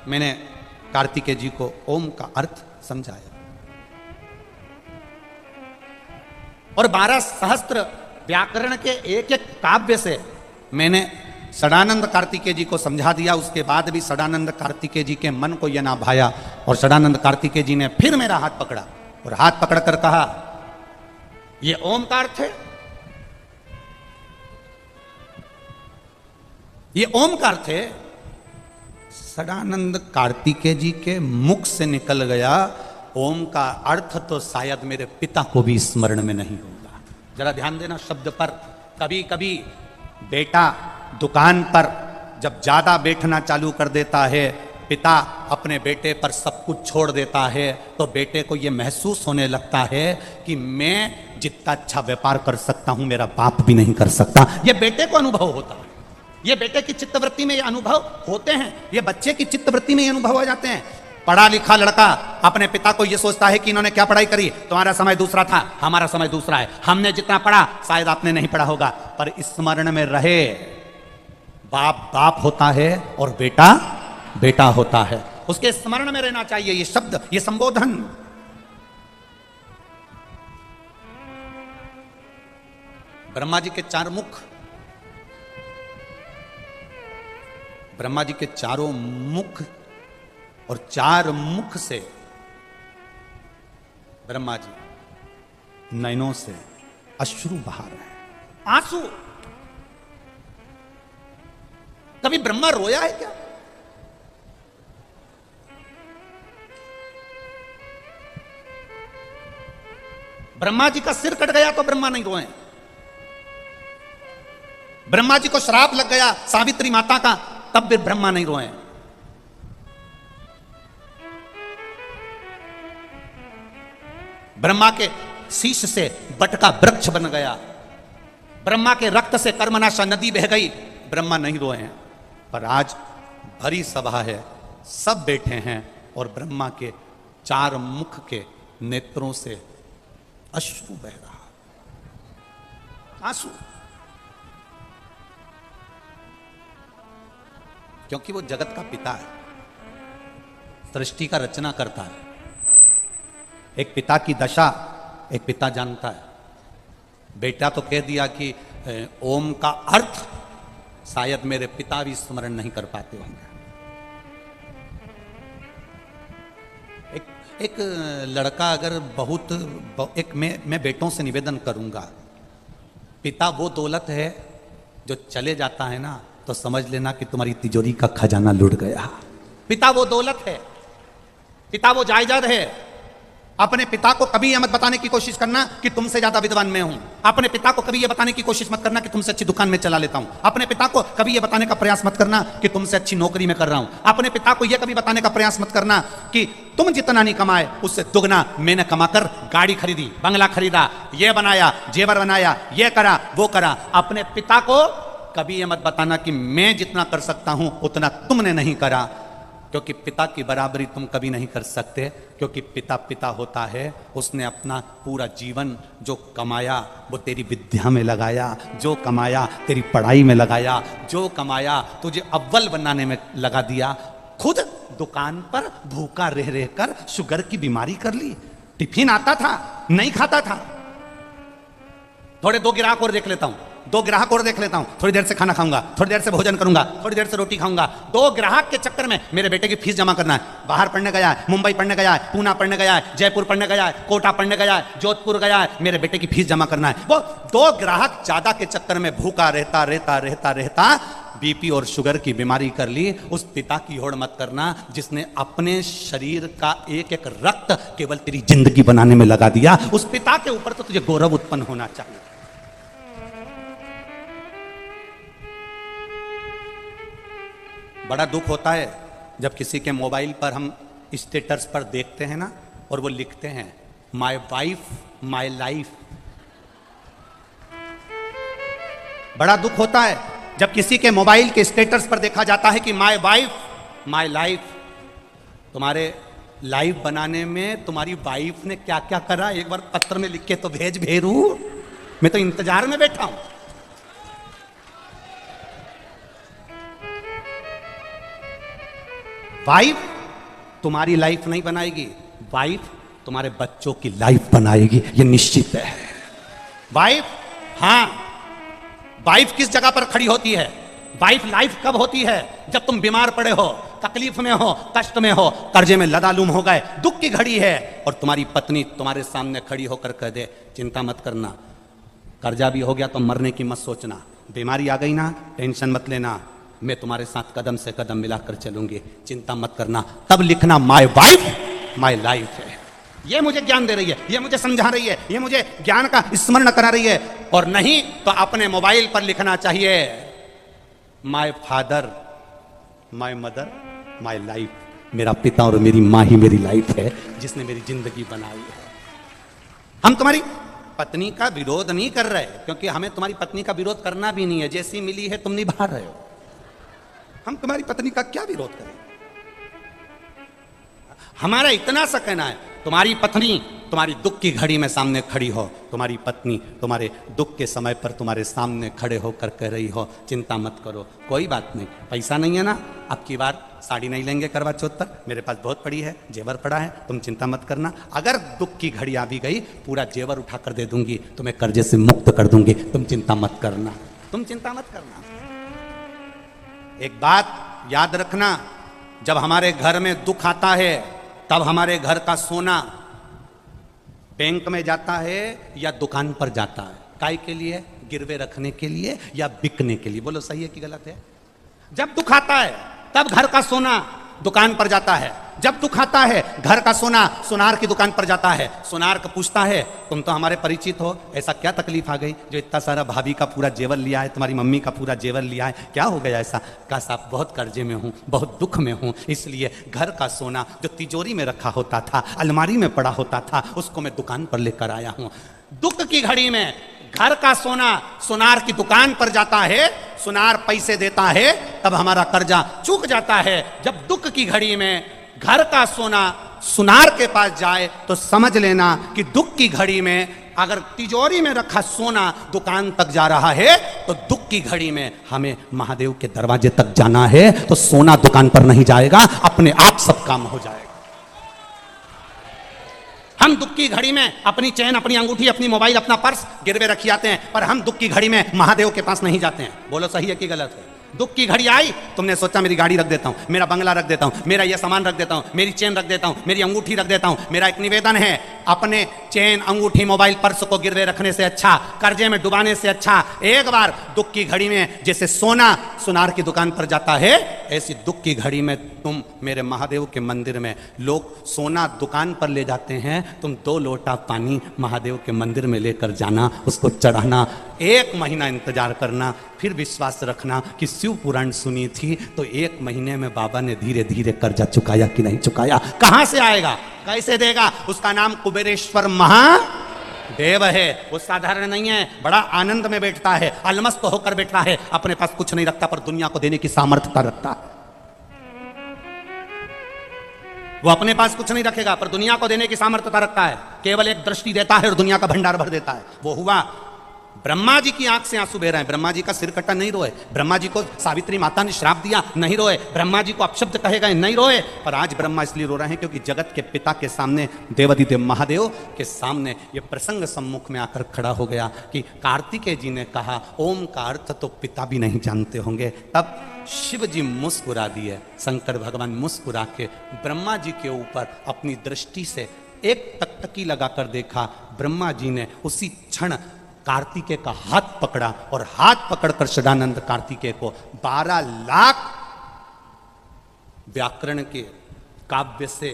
मैंने कार्तिकेय जी को ओम का अर्थ समझाया। और 12 सहस्त्र व्याकरण के एक एक काव्य से मैंने षडानंद कार्तिकेय जी को समझा दिया। उसके बाद भी षडानंद कार्तिकेय जी के मन को यह ना भाया और षडानंद कार्तिकेय जी ने फिर मेरा हाथ पकड़ा और हाथ पकड़कर कहा, ये ओम का अर्थ है, ये ओम का अर्थ है। षडानंद कार्तिकेय जी के मुख से निकल गया, ओम का अर्थ तो शायद मेरे पिता को भी स्मरण में नहीं होगा। जरा ध्यान देना शब्द पर। कभी कभी बेटा दुकान पर जब ज्यादा बैठना चालू कर देता है पिता अपने बेटे पर सब कुछ छोड़ देता है तो बेटे को यह महसूस होने लगता है कि मैं जितना अच्छा व्यापार कर सकता हूं मेरा बाप भी नहीं कर सकता। यह बेटे को अनुभव होता है, यह बेटे की चित्तवृत्ति में ये अनुभव होते हैं, ये बच्चे की चित्तवृत्ति में ये अनुभव हो जाते हैं। पढ़ा लिखा लड़का अपने पिता को यह सोचता है कि इन्होंने क्या पढ़ाई करी, तुम्हारा समय दूसरा था, हमारा समय दूसरा है, हमने जितना पढ़ा शायद आपने नहीं पढ़ा होगा, पर स्मरण में रहे बाप बाप होता है और बेटा बेटा होता है, उसके स्मरण में रहना चाहिए ये शब्द, ये संबोधन। ब्रह्मा जी के चार मुख, ब्रह्मा जी के चारों मुख और चार मुख से ब्रह्मा जी नयनों से अश्रु बहा रहे हैं, आंसू। कभी ब्रह्मा रोया है क्या? ब्रह्मा जी का सिर कट गया तो ब्रह्मा नहीं रोए, ब्रह्मा जी को श्राप लग गया सावित्री माता का तब भी ब्रह्मा नहीं रोए। ब्रह्मा के शीश से बट का वृक्ष बन गया, ब्रह्मा के रक्त से कर्मनाशा नदी बह गई, ब्रह्मा नहीं रोए हैं। पर आज भरी सभा है, सब बैठे हैं और ब्रह्मा के चार मुख के नेत्रों से अश्रु बह रहा, आंसू, क्योंकि वो जगत का पिता है, सृष्टि का रचना करता है। एक पिता की दशा एक पिता जानता है। बेटा तो कह दिया कि ओम का अर्थ शायद मेरे पिता भी स्मरण नहीं कर पाते होंगे। एक लड़का अगर मैं बेटों से निवेदन करूंगा, पिता वो दौलत है जो चले जाता है ना तो समझ लेना कि तुम्हारी तिजोरी का खजाना लुट गया। पिता वो दौलत है, पिता वो जायदाद है। अपने पिता को कभी यह मत बताने की कोशिश करना कि तुमसे ज्यादा विद्वान मैं हूं। अपने पिता को कभी यह बताने की कोशिश मत करना कि तुमसे अच्छी दुकान में चला लेता हूं। अपने पिता को कभी यह बताने का प्रयास मत करना कि तुमसे अच्छी नौकरी में कर रहा हूं। अपने पिता को यह कभी बताने का प्रयास मत करना कि तुम जितना नहीं कमाए उससे दुगना मैंने कमाकर गाड़ी खरीदी, बंगला खरीदा, यह बनाया, जेवर बनाया, यह करा, वो करा। अपने पिता को कभी यह मत बताना कि मैं जितना कर सकता हूं उतना तुमने नहीं करा, क्योंकि पिता की बराबरी तुम कभी नहीं कर सकते। क्योंकि पिता पिता होता है, उसने अपना पूरा जीवन जो कमाया वो तेरी विद्या में लगाया, जो कमाया तेरी पढ़ाई में लगाया, जो कमाया तुझे अव्वल बनाने में लगा दिया। खुद दुकान पर भूखा रह रहकर शुगर की बीमारी कर ली, टिफिन आता था नहीं खाता था। थोड़े दो ग्राहक और देख लेता हूं, दो ग्राहक और देख लेता हूं, थोड़ी देर से खाना खाऊंगा, थोड़ी देर से भोजन करूंगा, थोड़ी देर से रोटी खाऊंगा। दो ग्राहक के चक्कर में मेरे बेटे की फीस जमा करना है। बाहर पढ़ने गया है, मुंबई पढ़ने गया है, पूना पढ़ने गया है, जयपुर पढ़ने गया है, कोटा पढ़ने गया है, जोधपुर गया है, मेरे बेटे की फीस जमा करना है। वो दो ग्राहक ज्यादा के चक्कर में भूखा रहता रहता रहता रहता बीपी और शुगर की बीमारी कर ली। उस पिता की होड़ मत करना जिसने अपने शरीर का एक एक रक्त केवल तेरी जिंदगी बनाने में लगा दिया। उस पिता के ऊपर तो तुझे गौरव उत्पन्न होना चाहिए। बड़ा दुख होता है जब किसी के मोबाइल पर हम स्टेटस पर देखते हैं ना और वो लिखते हैं माय वाइफ माय लाइफ। बड़ा दुख होता है जब किसी के मोबाइल के स्टेटस पर देखा जाता है कि माय वाइफ माय लाइफ। तुम्हारे लाइफ बनाने में तुम्हारी वाइफ ने क्या क्या करा एक बार पत्र में लिख के तो भेज भेरू, मैं तो इंतजार में बैठा हूं। वाइफ तुम्हारी लाइफ नहीं बनाएगी, वाइफ तुम्हारे बच्चों की लाइफ बनाएगी, ये निश्चित है। वाइफ, हां, वाइफ किस जगह पर खड़ी होती है? वाइफ लाइफ कब होती है? जब तुम बीमार पड़े हो, तकलीफ में हो, कष्ट में हो, कर्जे में लदालूम हो गए, दुख की घड़ी है और तुम्हारी पत्नी तुम्हारे सामने खड़ी होकर कह दे चिंता मत करना, कर्जा भी हो गया तो मरने की मत सोचना, बीमारी आ गई ना टेंशन मत लेना, मैं तुम्हारे साथ कदम से कदम मिलाकर चलूंगी, चिंता मत करना। तब लिखना माय वाइफ माय लाइफ है। ये मुझे ज्ञान दे रही है, ये मुझे समझा रही है, ये मुझे ज्ञान का स्मरण करा रही है। और नहीं तो अपने मोबाइल पर लिखना चाहिए my father my mother my life, मेरा पिता और मेरी माँ ही मेरी लाइफ है, जिसने मेरी जिंदगी बनाई है। हम तुम्हारी पत्नी का विरोध नहीं कर रहे, क्योंकि हमें तुम्हारी पत्नी का विरोध करना भी नहीं है, जैसी मिली है तुम निभा रहे हो। हम तुम्हारी पत्नी का क्या विरोध करें? हमारा इतना सा कहना है, तुम्हारी पत्नी तुम्हारी दुख की घड़ी में सामने खड़ी हो, तुम्हारी पत्नी तुम्हारे दुख के समय पर तुम्हारे सामने खड़े होकर कह रही हो चिंता मत करो, कोई बात नहीं, पैसा नहीं है ना, अब की बार साड़ी नहीं लेंगे करवा चौथ पर, मेरे पास बहुत पड़ी है, जेवर पड़ा है, तुम चिंता मत करना। अगर दुख की घड़ी आ भी गई, पूरा जेवर उठा कर दे दूंगी, तुम्हें कर्जे से मुक्त कर दूंगी, तुम चिंता मत करना, तुम चिंता मत करना। एक बात याद रखना, जब हमारे घर में दुख आता है, तब हमारे घर का सोना बैंक में जाता है या दुकान पर जाता है? काय के लिए? गिरवे रखने के लिए या बिकने के लिए? बोलो सही है कि गलत है? जब दुख आता है तब घर का सोना दुकान पर जाता है, जब दुख आता है घर का सोना सुनार की दुकान पर जाता है। सुनार का पूछता है तुम तो हमारे परिचित हो, ऐसा क्या तकलीफ आ गई जो इतना सारा भाभी का पूरा जेवर लिया है, तुम्हारी मम्मी का पूरा जेवर लिया है, क्या हो गया ऐसा? कहा साहब बहुत कर्जे में हूँ, बहुत दुख में हूँ, इसलिए घर का सोना जो तिजोरी में रखा होता था, अलमारी में पड़ा होता था, उसको मैं दुकान पर लेकर आया हूँ। दुख की घड़ी में घर का सोना सुनार की दुकान पर जाता है, सुनार पैसे देता है, तब हमारा कर्जा चूक जाता है। जब दुख की घड़ी में घर का सोना सुनार के पास जाए तो समझ लेना कि दुख की घड़ी में अगर तिजोरी में रखा सोना दुकान तक जा रहा है तो दुख की घड़ी में हमें महादेव के दरवाजे तक जाना है, तो सोना दुकान पर नहीं जाएगा, अपने आप सब काम हो जाएगा। हम दुख की घड़ी में अपनी चैन, अपनी अंगूठी, अपनी मोबाइल, अपना पर्स गिरवे रखी आते हैं, पर हम दुख की घड़ी में महादेव के पास नहीं जाते हैं। बोलो सही है कि गलत है? दुख की घड़ी आई, तुमने सोचा मेरी गाड़ी रख देता हूं, मेरा बंगला रख देता हूं, मेरा यह सामान रख देता हूं, मेरी चेन रख देता हूं, मेरी अंगूठी रख देता हूं। मेरा एक निवेदन है, अपने चेन, अंगूठी, मोबाइल, पर्स को गिरवे रखने से अच्छा, कर्जे में डुबाने से अच्छा, एक बार दुख की घड़ी में जैसे सोना सुनार की दुकान पर जाता है, ऐसी दुख की घड़ी में तुम मेरे महादेव के मंदिर में, लोग सोना दुकान पर ले जाते हैं, तुम 2 लोटा पानी महादेव के मंदिर में लेकर जाना, उसको चढ़ाना, 1 महीना इंतजार करना, फिर विश्वास रखना कि शिव पुराण सुनी थी तो 1 महीने में बाबा ने धीरे धीरे कर्जा चुकाया कि नहीं चुकाया। कहां से आएगा, कैसे देगा? उसका नाम कुबेरेश्वर महादेव है। वो साधारण नहीं है, बड़ा आनंद में बैठता है, अलमस्त होकर बैठता है, अपने पास कुछ नहीं रखता पर दुनिया को देने की सामर्थ्यता रखता है। वो अपने पास कुछ नहीं रखेगा पर दुनिया को देने की सामर्थ्यता रखता है, केवल एक दृष्टि देता है और दुनिया का भंडार भर देता है। वो हुआ ब्रह्मा जी की आंख से आंसू बह रहे हैं, ब्रह्मा जी का सिर कटा नहीं रोए, ब्रह्मा जी को सावित्री माता ने श्राप दिया नहीं रोए, ब्रह्मा जी को अपशब्द कहे गए नहीं रोए, पर आज ब्रह्मा इसलिए रो रहे हैं क्योंकि जगत के पिता के सामने, देवाधिदेव महादेव के सामने ये प्रसंग सम्मुख में आकर खड़ा हो गया कि कार्तिकेय जी ने कहा ओम का अर्थ तो पिता भी नहीं जानते होंगे। तब शिव जी मुस्कुरा दिए, शंकर भगवान मुस्कुरा के ब्रह्मा जी के ऊपर अपनी दृष्टि से एक टकटकी लगाकर देखा। ब्रह्मा जी ने उसी क्षण कार्तिकेय का हाथ पकड़ा और हाथ पकड़कर षडानंद कार्तिकेय को 12 लाख व्याकरण के काव्य से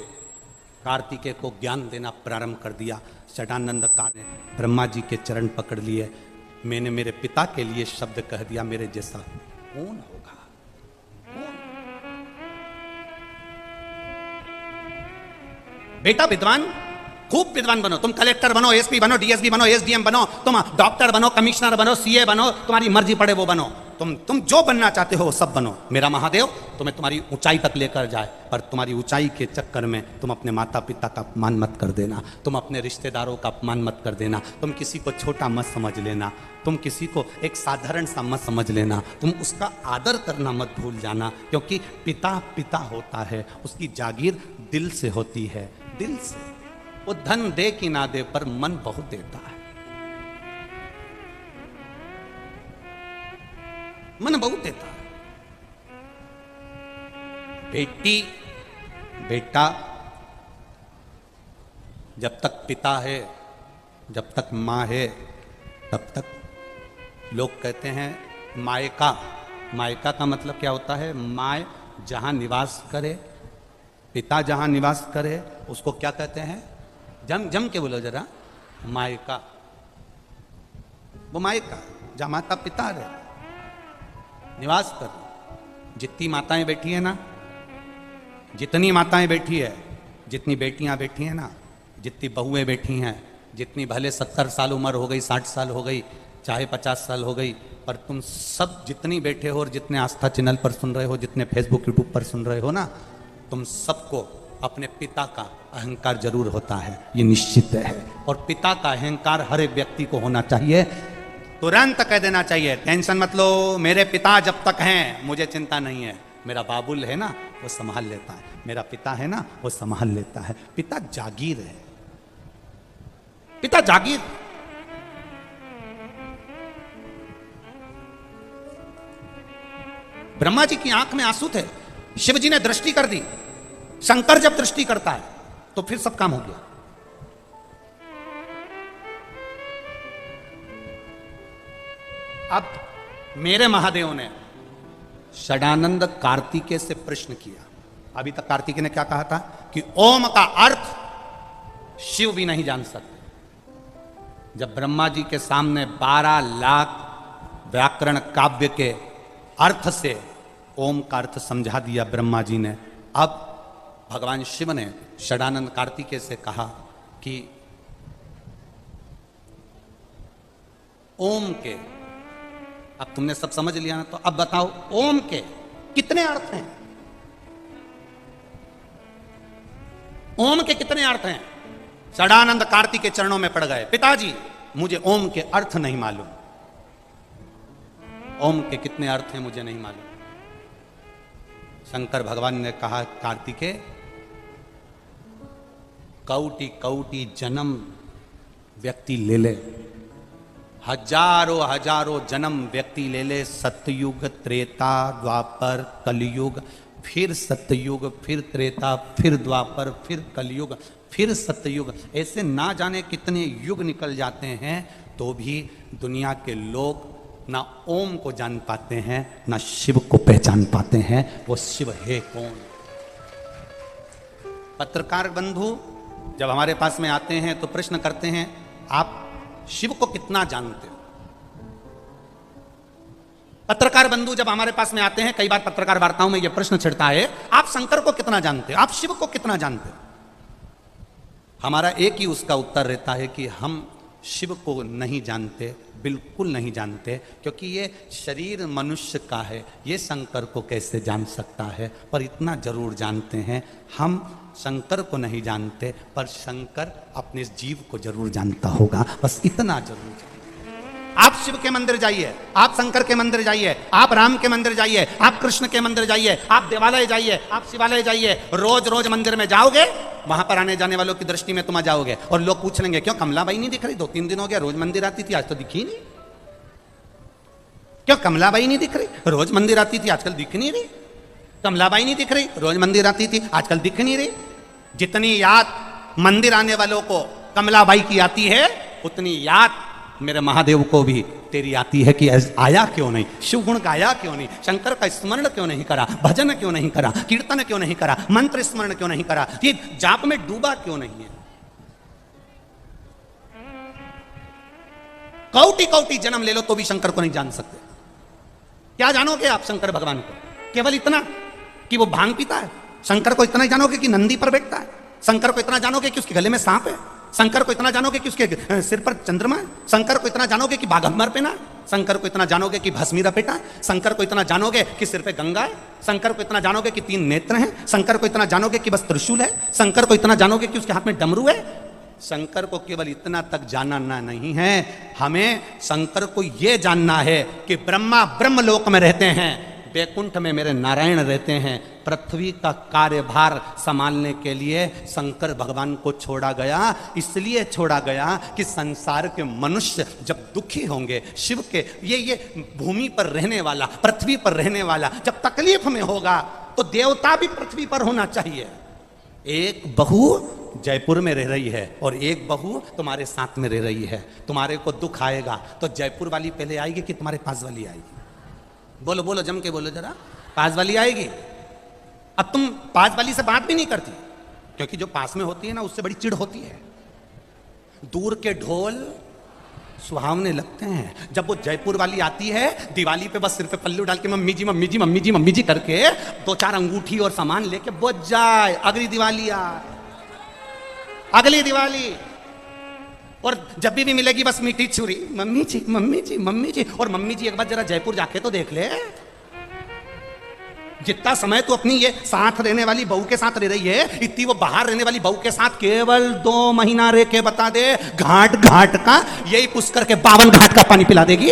कार्तिकेय को ज्ञान देना प्रारंभ कर दिया। षडानंद का ने ब्रह्मा जी के चरण पकड़ लिए, मैंने मेरे पिता के लिए शब्द कह दिया, मेरे जैसा कौन होगा? बेटा विद्वान, खूब विद्वान बनो, तुम कलेक्टर बनो, एसपी बनो, डीएसपी बनो, एसडीएम बनो, तुम डॉक्टर बनो, कमिश्नर बनो, सीए बनो, तुम्हारी मर्जी पड़े वो बनो, तुम जो बनना चाहते हो वो सब बनो। मेरा महादेव तुम्हें तुम्हारी ऊंचाई तक लेकर जाए, पर तुम्हारी ऊंचाई के चक्कर में तुम अपने माता पिता का अपमान मत कर देना, तुम अपने रिश्तेदारों का अपमान मत कर देना, तुम किसी को छोटा मत समझ लेना, तुम किसी को एक साधारण सा मत समझ लेना, तुम उसका आदर करना मत भूल जाना, क्योंकि पिता पिता होता है, उसकी जागीर दिल से होती है, दिल से। वो धन दे कि ना दे पर मन बहुत देता है, मन बहुत देता है। बेटी बेटा जब तक पिता है, जब तक माँ है, तब तक लोग कहते हैं मायका। मायका का मतलब क्या होता है? माय जहां निवास करे, पिता जहां निवास करे, उसको क्या कहते हैं? जम के बोलो जरा, मायका। वो मायका जहां माता पिता रहे, निवास कर। जितनी माताएं बैठी है ना, जितनी माताएं बैठी है, जितनी बेटियां बैठी हैं ना, जितनी बहुएं बैठी हैं, जितनी भले 70 साल उम्र हो गई, 60 साल हो गई, चाहे 50 साल हो गई, पर तुम सब जितनी बैठे हो और जितने आस्था चैनल पर सुन रहे हो, जितने फेसबुक यूट्यूब पर सुन रहे हो ना, तुम सबको अपने पिता का अहंकार जरूर होता है, ये निश्चित है। और पिता का अहंकार हर एक व्यक्ति को होना चाहिए। तुरंत कह देना चाहिए, टेंशन मत लो, मेरे पिता जब तक हैं मुझे चिंता नहीं है। मेरा बाबुल है ना, वो संभाल लेता है, मेरा पिता है ना, वो संभाल लेता है। पिता जागीर है, पिता जागीर। ब्रह्मा जी की आंख में आंसू थे, शिव जी ने दृष्टि कर दी। शंकर जब दृष्टि करता है तो फिर सब काम हो गया। अब मेरे महादेव ने षडानंद कार्तिकेय से प्रश्न किया। अभी तक कार्तिकेय ने क्या कहा था कि ओम का अर्थ शिव भी नहीं जान सकते। जब ब्रह्मा जी के सामने 12 लाख व्याकरण काव्य के अर्थ से ओम का अर्थ समझा दिया ब्रह्मा जी ने, अब भगवान शिव ने षडानंद कार्तिकेय से कहा कि ओम के, अब तुमने सब समझ लिया ना, तो अब बताओ ओम के कितने अर्थ हैं? ओम के कितने अर्थ हैं? षडानंद कार्तिक के चरणों में पड़ गए, पिताजी मुझे ओम के अर्थ नहीं मालूम। ओम के कितने अर्थ हैं मुझे नहीं मालूम। शंकर भगवान ने कहा, कार्तिकेय कौटि कौटि जन्म व्यक्ति ले ले, हजारों हजारों जन्म व्यक्ति ले ले, सतयुग, त्रेता, द्वापर, कलयुग, फिर सतयुग, फिर त्रेता, फिर द्वापर, फिर कलयुग, फिर सतयुग, ऐसे ना जाने कितने युग निकल जाते हैं, तो भी दुनिया के लोग ना ओम को जान पाते हैं, ना शिव को पहचान पाते हैं। वो शिव है कौन? पत्रकार बंधु जब हमारे पास में आते हैं तो प्रश्न करते हैं, आप शिव को कितना जानते हो? पत्रकार बंधु जब हमारे पास में आते हैं, कई बार पत्रकार वार्ताओं में यह प्रश्न छिड़ता है, आप शंकर को कितना जानते हो, आप शिव को कितना जानते हो? हमारा एक ही उसका उत्तर रहता है कि हम शिव को नहीं जानते, बिल्कुल नहीं जानते, क्योंकि ये शरीर मनुष्य का है, ये शंकर को कैसे जान सकता है? पर इतना जरूर जानते हैं, हम शंकर को नहीं जानते, पर शंकर अपने जीव को जरूर जानता होगा, बस इतना जरूर जानते। आप शिव के मंदिर जाइए, आप शंकर के मंदिर जाइए, आप राम के मंदिर जाइए, आप कृष्ण के मंदिर जाइए, आप देवालय जाइए, आप शिवालय जाइए, रोज रोज मंदिर में जाओगे, वहां पर आने जाने वालों की दृष्टि में तुम आ जाओगे और लोग पूछ लेंगे, क्यों कमलाबाई नहीं दिख रही? 2-3 दिन हो गया, रोज मंदिर आती थी, आज तो दिखी नहीं। क्यों कमलाबाई नहीं दिख रही? रोज मंदिर आती थी, आजकल दिख नहीं रही। कमलाबाई नहीं दिख रही, रोज मंदिर आती थी, आजकल दिख नहीं रही। जितनी याद मंदिर आने वालों को कमलाबाई की आती है, उतनी याद मेरे महादेव को भी तेरी आती है कि आया क्यों नहीं, शिव गुण गाया क्यों नहीं, शंकर का स्मरण क्यों नहीं करा, भजन क्यों नहीं करा, कीर्तन क्यों नहीं करा, मंत्र स्मरण क्यों नहीं करा, ये जाप में डूबा क्यों नहीं है? कौटि कौटि जन्म ले लो तो भी शंकर को नहीं जान सकते। क्या जानोगे आप शंकर भगवान को? केवल इतना कि वो भांग पीता है। शंकर को इतना ही जानोगे कि नंदी पर बैठता है। शंकर को इतना जानोगे कि उसके गले में सांप है। शंकर को इतना जानोगे कि उसके सिर पर चंद्रमा है। शंकर को इतना जानोगे कि बाघम्बर पहना है। शंकर को इतना जानोगे कि भस्मी लपेटा है। शंकर को इतना जानोगे कि सिर पे गंगा है। शंकर को इतना जानोगे कि 3 नेत्र हैं। शंकर को इतना जानोगे कि बस त्रिशूल है। शंकर को इतना जानोगे कि उसके हाथ में डमरू है। शंकर को केवल इतना तक जानना नहीं है, हमें शंकर को यह जानना है कि ब्रह्मा ब्रह्मलोक में रहते हैं, वैकुंठ में मेरे नारायण रहते हैं। पृथ्वी का कार्यभार संभालने के लिए शंकर भगवान को छोड़ा गया। इसलिए छोड़ा गया कि संसार के मनुष्य जब दुखी होंगे, शिव के ये भूमि पर रहने वाला, पृथ्वी पर रहने वाला जब तकलीफ में होगा, तो देवता भी पृथ्वी पर होना चाहिए। एक बहू जयपुर में रह रही है और एक बहू तुम्हारे साथ में रह रही है। तुम्हारे को दुख आएगा तो जयपुर वाली पहले आएगी कि तुम्हारे पास वाली आएगी? बोलो बोलो, जम के बोलो जरा। पास वाली आएगी। अब तुम पास वाली से बात भी नहीं करती, क्योंकि जो पास में होती है ना, उससे बड़ी चिढ़ होती है। दूर के ढोल सुहावने लगते हैं। जब वो जयपुर वाली आती है दिवाली पे, बस सिर पे पल्लू डाल के मम्मी जी मम्मी जी मम्मी जी मम्मी जी करके 2-4 अंगूठी और सामान लेके बुझ जाए, अगली दिवाली आए, अगली दिवाली। और जब भी मिलेगी बस मीठी छुरी, मम्मी जी मम्मी जी मम्मी जी। और मम्मी जी एक बार जरा जयपुर जाके तो देख ले, जितना समय तू अपनी ये साथ रहने वाली बहू के साथ रह रही है, इतनी वो बाहर रहने वाली बहू के साथ केवल 2 महीना रह के बता दे, घाट घाट का यही पुष्कर के 52 घाट का पानी पिला देगी।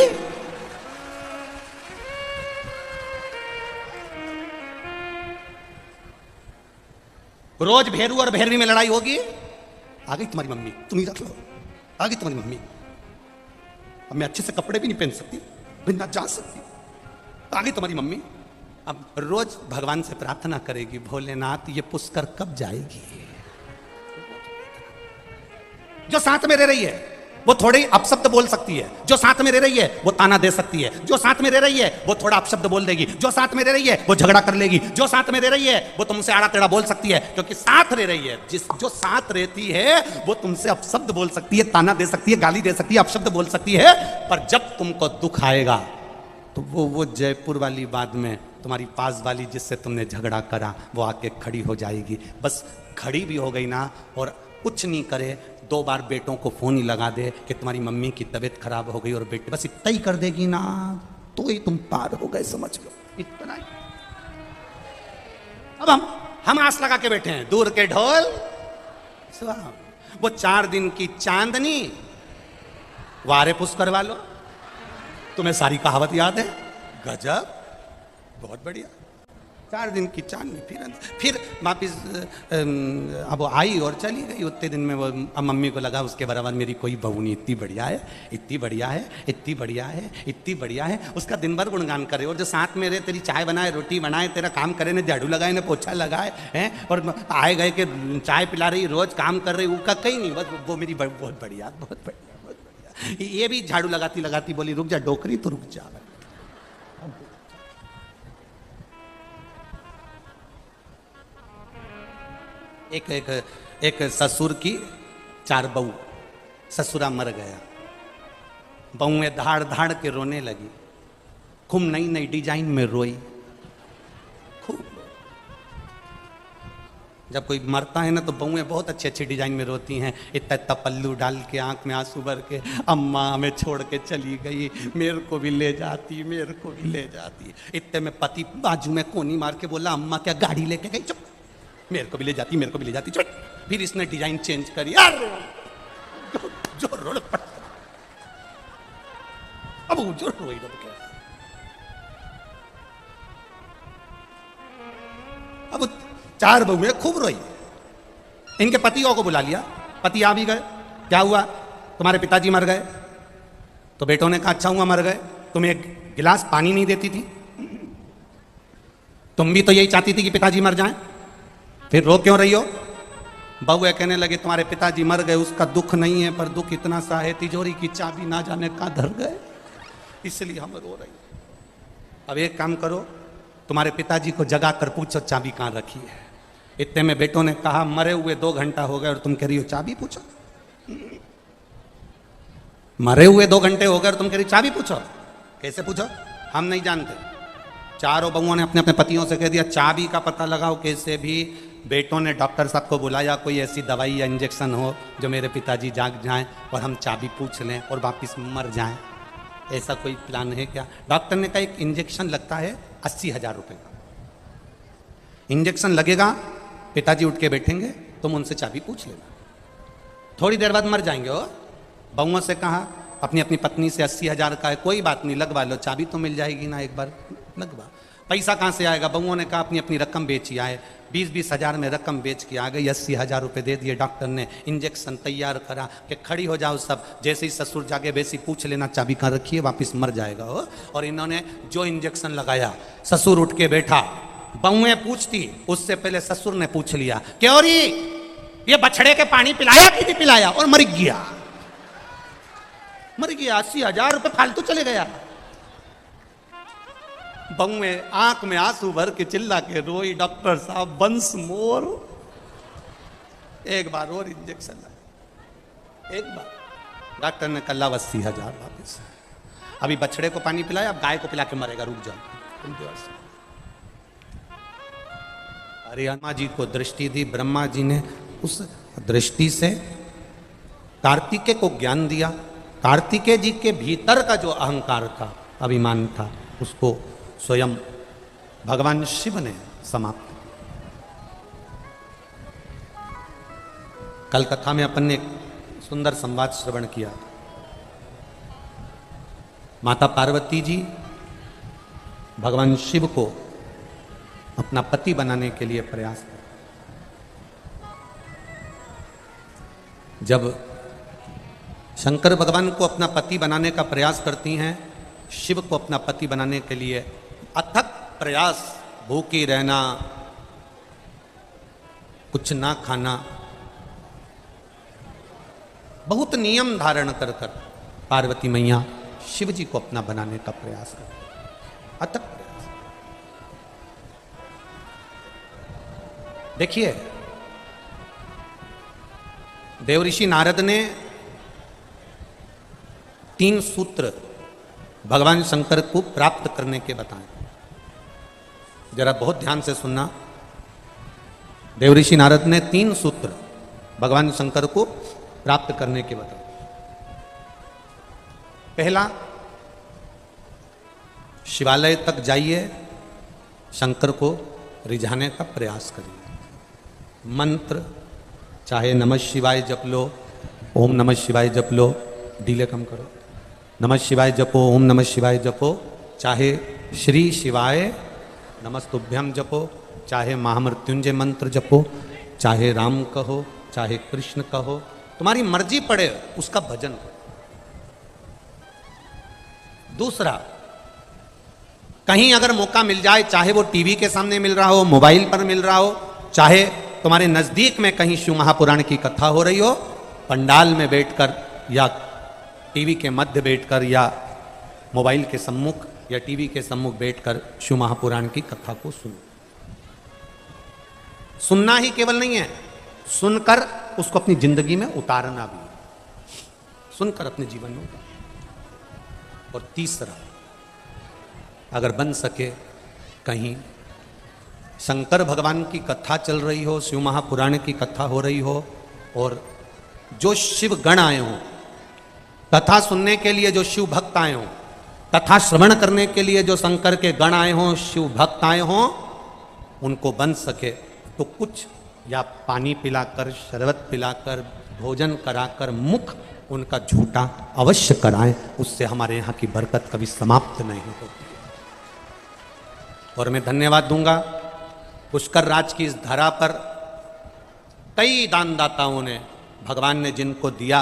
रोज भेरू और भैरवी में लड़ाई होगी। आ गई तुम्हारी मम्मी, तुम ही रख लो, आ गई तुम्हारी मम्मी। अब मैं अच्छे से कपड़े भी नहीं पहन सकती, बिना जा सकती, आ गई तुम्हारी मम्मी। अब रोज भगवान से प्रार्थना करेगी, भोलेनाथ ये पुष्कर कब जाएगी। जो साथ में रह रही है वो थोड़ी अपशब्द बोल सकती है, जो साथ में रह रही है वो ताना दे सकती है, जो साथ में रह रही है वो थोड़ा अपशब्द बोल देगी, जो साथ में रह रही है वो झगड़ा कर लेगी, जो साथ में रह रही है वो तुमसे आड़ा टेढ़ा बोल सकती है, क्योंकि साथ रह रही है। जो साथ रहती है वो तुमसे अपशब्द बोल सकती है, ताना दे सकती है, गाली दे सकती है, अपशब्द बोल सकती है। पर जब तुमको दुख आएगा तो वो जयपुर वाली बात में तुम्हारी पास वाली जिससे तुमने झगड़ा करा वो आके खड़ी हो जाएगी। बस खड़ी भी हो गई ना और कुछ नहीं करे, 2 बार बेटों को फोन ही लगा दे कि तुम्हारी मम्मी की तबीयत खराब हो गई, और बेटे बस इतना ही कर देगी ना तो ही तुम पार हो गए, समझ लो, इतना ही। अब हम आस लगा के बैठे हैं, दूर के ढोल वो 4 दिन की चांदनी वारे पुष्कर वालो। तुम्हें सारी कहावत याद है? गजब, बहुत बढ़िया। 4 दिन की चांदनी, फिर वापिस अब वो आई और चली गई। उतने दिन में वो अब मम्मी को लगा उसके बराबर मेरी कोई बहू नहीं, इतनी बढ़िया है, इतनी बढ़िया है, इतनी बढ़िया है, इतनी बढ़िया है। उसका दिन भर गुणगान करे, और जो साथ में रहे तेरी चाय बनाए, रोटी बनाए, तेरा काम करे, ने झाड़ू लगाए, ने पोछा लगाए हैं, और आए गए के चाय पिला रही, रोज काम कर रही, उसका कहीं नहीं, बस वो मेरी बहुत बढ़िया, बहुत बढ़िया, बहुत बढ़िया। ये भी झाड़ू लगाती लगाती बोली रुक जा डोकरी, तो रुक जा। एक ससुर की 4 बहू, ससुरा मर गया, बहुएं धाड़ धाड़ के रोने लगी, खूब नई नई डिजाइन में रोई, खूब। जब कोई मरता है ना तो बहुएं बहुत अच्छी अच्छी डिजाइन में रोती हैं, इतना इतना पल्लू डाल के, आंख में आंसू भर के, अम्मा हमें छोड़ के चली गई, मेरे को भी ले जाती, मेरे को भी ले जाती। इतने में पति बाजू में कोनी मार के बोला अम्मा क्या गाड़ी लेके गई, चुप, मेरे को भी ले जाती, मेरे को भी ले जाती, चुप। फिर इसने डिजाइन चेंज करी, यार जो रोड पड़, अब वो जो रोई रब के, अब 4 बहुएं खूब रोई। इनके पतियों को बुला लिया, पति आ भी गए, क्या हुआ, तुम्हारे पिताजी मर गए। तो बेटों ने कहा अच्छा हुआ मर गए, तुम एक गिलास पानी नहीं देती थी, तुम भी तो यही चाहती थी कि पिताजी मर जाएं, फिर रो क्यों रही हो। बहुएं कहने लगे तुम्हारे पिताजी मर गए उसका दुख नहीं है, पर दुख इतना सा है तिजोरी की चाबी ना जाने कहां धर गए, इसलिए हम रो रही। अब एक काम करो, तुम्हारे पिताजी को जगा कर पूछो चाबी कहां रखी है। इतने में बेटों ने कहा मरे हुए 2 घंटा हो गए और तुम कह रही हो चाबी पूछो। मरे हुए 2 घंटे हो गए और तुम कह रही चाबी पूछो, कैसे पूछो, हम नहीं जानते। चारों बहुओं ने अपने अपने पतियों से कह दिया चाबी का पता लगाओ कैसे भी। बेटों ने डॉक्टर साहब को बुलाया, कोई ऐसी दवाई या इंजेक्शन हो जो मेरे पिताजी जाग जाएं और हम चाबी पूछ लें और वापिस मर जाएं, ऐसा कोई प्लान है क्या। डॉक्टर ने कहा एक इंजेक्शन लगता है 80,000 रुपये का, इंजेक्शन लगेगा, पिताजी उठ के बैठेंगे, तुम उनसे चाबी पूछ लेना, थोड़ी देर बाद मर जाएंगे। हो बहुओं से कहा अपनी अपनी पत्नी से 80,000 का है, कोई बात नहीं लगवा लो, चाबी तो मिल जाएगी ना, एक बार लगवा। पैसा कहाँ से आएगा, बहुओं ने कहा अपनी अपनी रकम बेची आए, 20-20 हज़ार में रकम बेच के आ गई, 80,000 रुपये दे दिए। डॉक्टर ने इंजेक्शन तैयार करा कि खड़ी हो जाओ सब, जैसे ही ससुर जागे वैसे पूछ लेना चाबी कहाँ रखी है, वापिस मर जाएगा हो। और इन्होंने जो इंजेक्शन लगाया, ससुर उठ के बैठा, बहुएं पूछती उससे पहले ससुर ने पूछ लिया क्यों री ये बछड़े के पानी पिलाया कि नहीं पिलाया, और मर गया, मर गया, 80,000 रुपये फालतू चले गया। बहुएं आंख में आंसू भर के चिल्ला के रोई, डॉक्टर साहब वंस मोर, एक बार और इंजेक्शन लगा, एक बार। डॉक्टर ने कहा 80,000 वापिस। अभी बछड़े को पानी पिलाया, अब गाय को पिला के मरेगा, रुक जाओ। अरे ब्रह्मा जी को दृष्टि दी, ब्रह्मा जी ने उस दृष्टि से कार्तिकेय को ज्ञान दिया। कार्तिकेय जी के भीतर का जो अहंकार था, अभिमान था, उसको स्वयं भगवान शिव ने समाप्त। कल कथा में अपन ने एक सुंदर संवाद श्रवण किया। माता पार्वती जी भगवान शिव को अपना पति बनाने के लिए प्रयास कर, जब शंकर भगवान को अपना पति बनाने का प्रयास करती हैं, शिव को अपना पति बनाने के लिए अथक प्रयास, भूखी रहना, कुछ ना खाना, बहुत नियम धारण कर कर पार्वती मैया शिव जी को अपना बनाने का प्रयास कर, अथक प्रयास। देखिए, देवऋषि नारद ने 3 सूत्र भगवान शंकर को प्राप्त करने के बताए। जरा बहुत ध्यान से सुनना। देवऋषि नारद ने 3 सूत्र भगवान शंकर को प्राप्त करने के बताए। पहला, शिवालय तक जाइए, शंकर को रिझाने का प्रयास करिए। मंत्र चाहे नमः शिवाय जप लो, ओम नमः शिवाय जप लो, डीले कम करो, नमः शिवाय जपो, ओम नमः शिवाय जपो, चाहे श्री शिवाय नमस्तुभ्यम जपो, चाहे महामृत्युंजय मंत्र जपो, चाहे राम कहो, चाहे कृष्ण कहो, तुम्हारी मर्जी पड़े, उसका भजन करो। दूसरा, कहीं अगर मौका मिल जाए, चाहे वो टीवी के सामने मिल रहा हो, मोबाइल पर मिल रहा हो, चाहे तुम्हारे नजदीक में कहीं शिव महापुराण की कथा हो रही हो, पंडाल में बैठकर या टीवी के मध्य बैठकर या मोबाइल के सम्मुख या टीवी के सम्मुख बैठकर शिव महापुराण की कथा को सुनो। सुनना ही केवल नहीं है, सुनकर उसको अपनी जिंदगी में उतारना भी, सुनकर अपने जीवन में उतारना। और तीसरा, अगर बन सके कहीं शंकर भगवान की कथा चल रही हो, शिव महापुराण की कथा हो रही हो, और जो शिव गण आए हों कथा सुनने के लिए, जो शिव भक्त आए हों कथा श्रवण करने के लिए, जो शंकर के गण आए हों, शिव भक्त आए हों, उनको बन सके तो कुछ या पानी पिलाकर, शरबत पिलाकर, भोजन कराकर, मुख उनका झूठा अवश्य कराएं। उससे हमारे यहाँ की बरकत कभी समाप्त नहीं होती। और मैं धन्यवाद दूंगा पुष्कर राज की इस धरा पर कई दानदाताओं ने, भगवान ने जिनको दिया,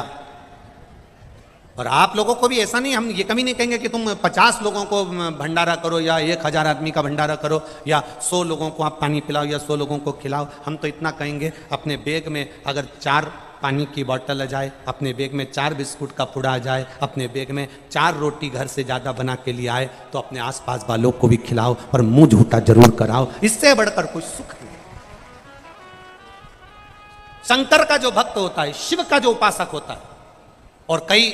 और आप लोगों को भी ऐसा नहीं, हम ये कभी नहीं कहेंगे कि तुम 50 लोगों को भंडारा करो या 1000 आदमी का भंडारा करो या 100 लोगों को आप पानी पिलाओ या 100 लोगों को खिलाओ। हम तो इतना कहेंगे, अपने बैग में अगर 4 पानी की बोतल आ जाए, अपने बैग में 4 बिस्कुट का पुड़ा आ जाए, अपने बैग में 4 रोटी घर से ज़्यादा बना के लिए आए, तो अपने आसपास वालों को भी खिलाओ और मुंह झूठा जरूर कराओ। इससे बढ़कर कुछ सुख नहीं। शंकर का जो भक्त होता है, शिव का जो उपासक होता है, और कई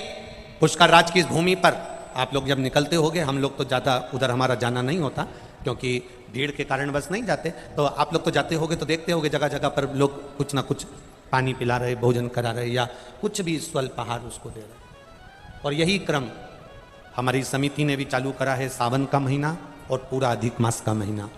पुष्कर राज की इस भूमि पर आप लोग जब निकलते होगे, हम लोग तो ज़्यादा उधर हमारा जाना नहीं होता क्योंकि भीड़ के कारण बस नहीं जाते, तो आप लोग तो जाते होगे तो देखते होगे जगह जगह पर लोग कुछ ना कुछ पानी पिला रहे, भोजन करा रहे, या कुछ भी स्वल्प आहार उसको दे रहे। और यही क्रम हमारी समिति ने भी चालू करा है। सावन का महीना और पूरा अधिक मास का महीना,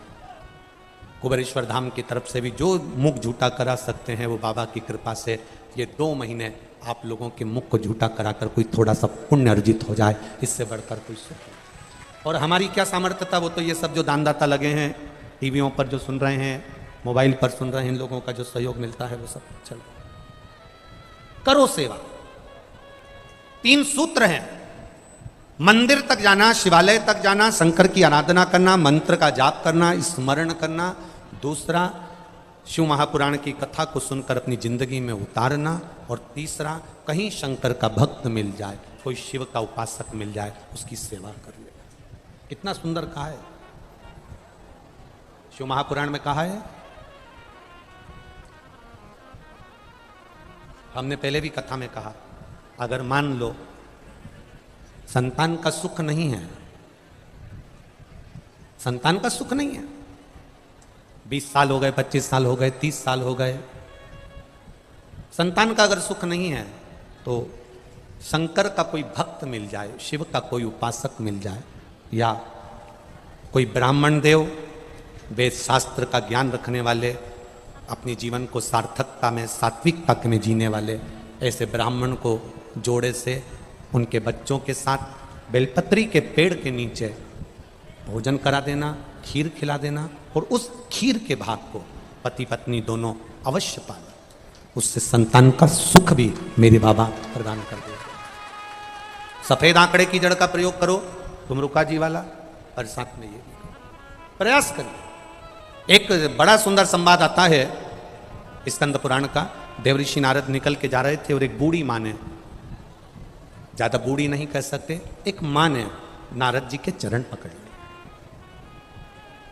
कुबेरेश्वर धाम की तरफ से भी जो मुख झूठा करा सकते हैं, वो बाबा की कृपा से ये 2 महीने आप लोगों के मुख को झूठा कराकर कोई थोड़ा सा पुण्य अर्जित हो जाए, इससे बढ़कर कोई सुख नहीं। और हमारी क्या सामर्थ्य था, वो तो ये सब जो दानदाता लगे हैं, टीवियों पर जो सुन रहे हैं, मोबाइल पर सुन रहे हैं, इन लोगों का जो सहयोग मिलता है वो सब चल करो सेवा। 3 सूत्र हैं, मंदिर तक जाना, शिवालय तक जाना, शंकर की आराधना करना, मंत्र का जाप करना, स्मरण करना। दूसरा, शिव महापुराण की कथा को सुनकर अपनी जिंदगी में उतारना। और तीसरा, कहीं शंकर का भक्त मिल जाए, कोई शिव का उपासक मिल जाए, उसकी सेवा कर ले। कितना सुंदर कहा है शिव महापुराण में, कहा है। हमने पहले भी कथा में कहा, अगर मान लो संतान का सुख नहीं है, संतान का सुख नहीं है, 20 साल हो गए, 25 साल हो गए, 30 साल हो गए, संतान का अगर सुख नहीं है तो शंकर का कोई भक्त मिल जाए, शिव का कोई उपासक मिल जाए, या कोई ब्राह्मण देव वेद शास्त्र का ज्ञान रखने वाले, अपने जीवन को सार्थकता में सात्विकता में जीने वाले ऐसे ब्राह्मण को जोड़े से उनके बच्चों के साथ बेलपत्री के पेड़ के नीचे भोजन करा देना, खीर खिला देना, और उस खीर के भाग को पति पत्नी दोनों अवश्य पाना, उससे संतान का सुख भी मेरे बाबा प्रदान कर दे। सफेद आंकड़े की जड़ का प्रयोग करो, तुम रुका जी वाला, और साथ में ये भी प्रयास करिए। एक बड़ा सुंदर संवाद आता है स्कंद पुराण का। देवऋषि नारद निकल के जा रहे थे और एक बूढ़ी माँ ने, ज्यादा बूढ़ी नहीं कह सकते, एक माँ ने नारद जी के चरण पकड़ लिए,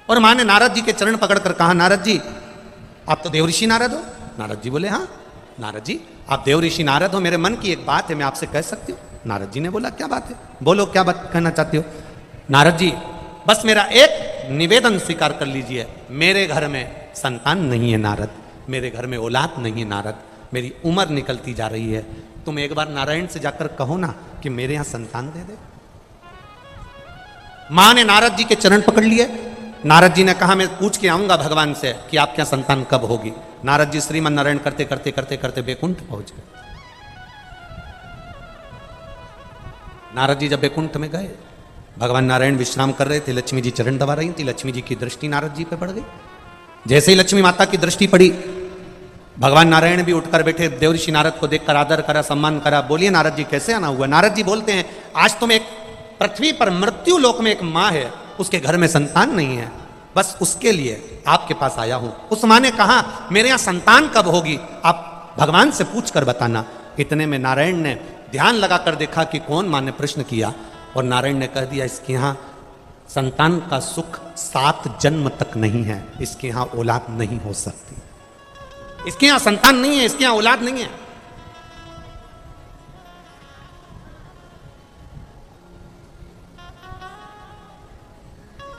और माँ ने नारद जी के चरण पकड़कर कहा, नारद जी आप तो देवऋषि नारद हो? नारद जी बोले, हाँ नारद जी आप देवऋषि नारद हो, मेरे मन की एक बात है, मैं आपसे कह सकती हूँ? नारद जी ने बोला, क्या बात है, बोलो क्या बात कहना चाहते हो? नारद जी बस मेरा एक निवेदन स्वीकार कर लीजिए, मेरे घर में संतान नहीं है नारद, मेरे घर में औलाद नहीं है नारद, मेरी उम्र निकलती जा रही है, तुम एक बार नारायण से जाकर कहो ना कि मेरे यहां संतान दे दे। मां ने नारद जी के चरण पकड़ लिए। नारद जी ने कहा, मैं पूछ के आऊंगा भगवान से कि आपके यहां संतान कब होगी। नारद जी श्रीमन नारायण करते करते करते करते बैकुंठ पहुंच गए। नारद जी जब बैकुंठ में गए, भगवान नारायण विश्राम कर रहे थे, लक्ष्मी जी चरण दबा रही थी, लक्ष्मी जी की दृष्टि नारद जी पे पड़ गई। जैसे ही लक्ष्मी माता की दृष्टि पड़ी, भगवान नारायण भी उठकर बैठे, देवऋषि नारद को देखकर आदर करा, सम्मान करा। बोलिए नारद जी कैसे आना हुआ? नारद जी बोलते हैं, आज तुम एक पृथ्वी पर मृत्यु लोक में एक माँ है, उसके घर में संतान नहीं है, बस उसके लिए आपके पास आया हूं। उस माँ ने कहा, मेरे यहां संतान कब होगी, आप भगवान से पूछ कर बताना। इतने में नारायण ने ध्यान लगाकर देखा कि कौन माँ ने प्रश्न किया, और नारायण ने कह दिया, इसके यहां संतान का सुख 7 जन्म तक नहीं है, इसके यहां औलाद नहीं हो सकती, इसके यहां संतान नहीं है, इसके यहां औलाद नहीं है।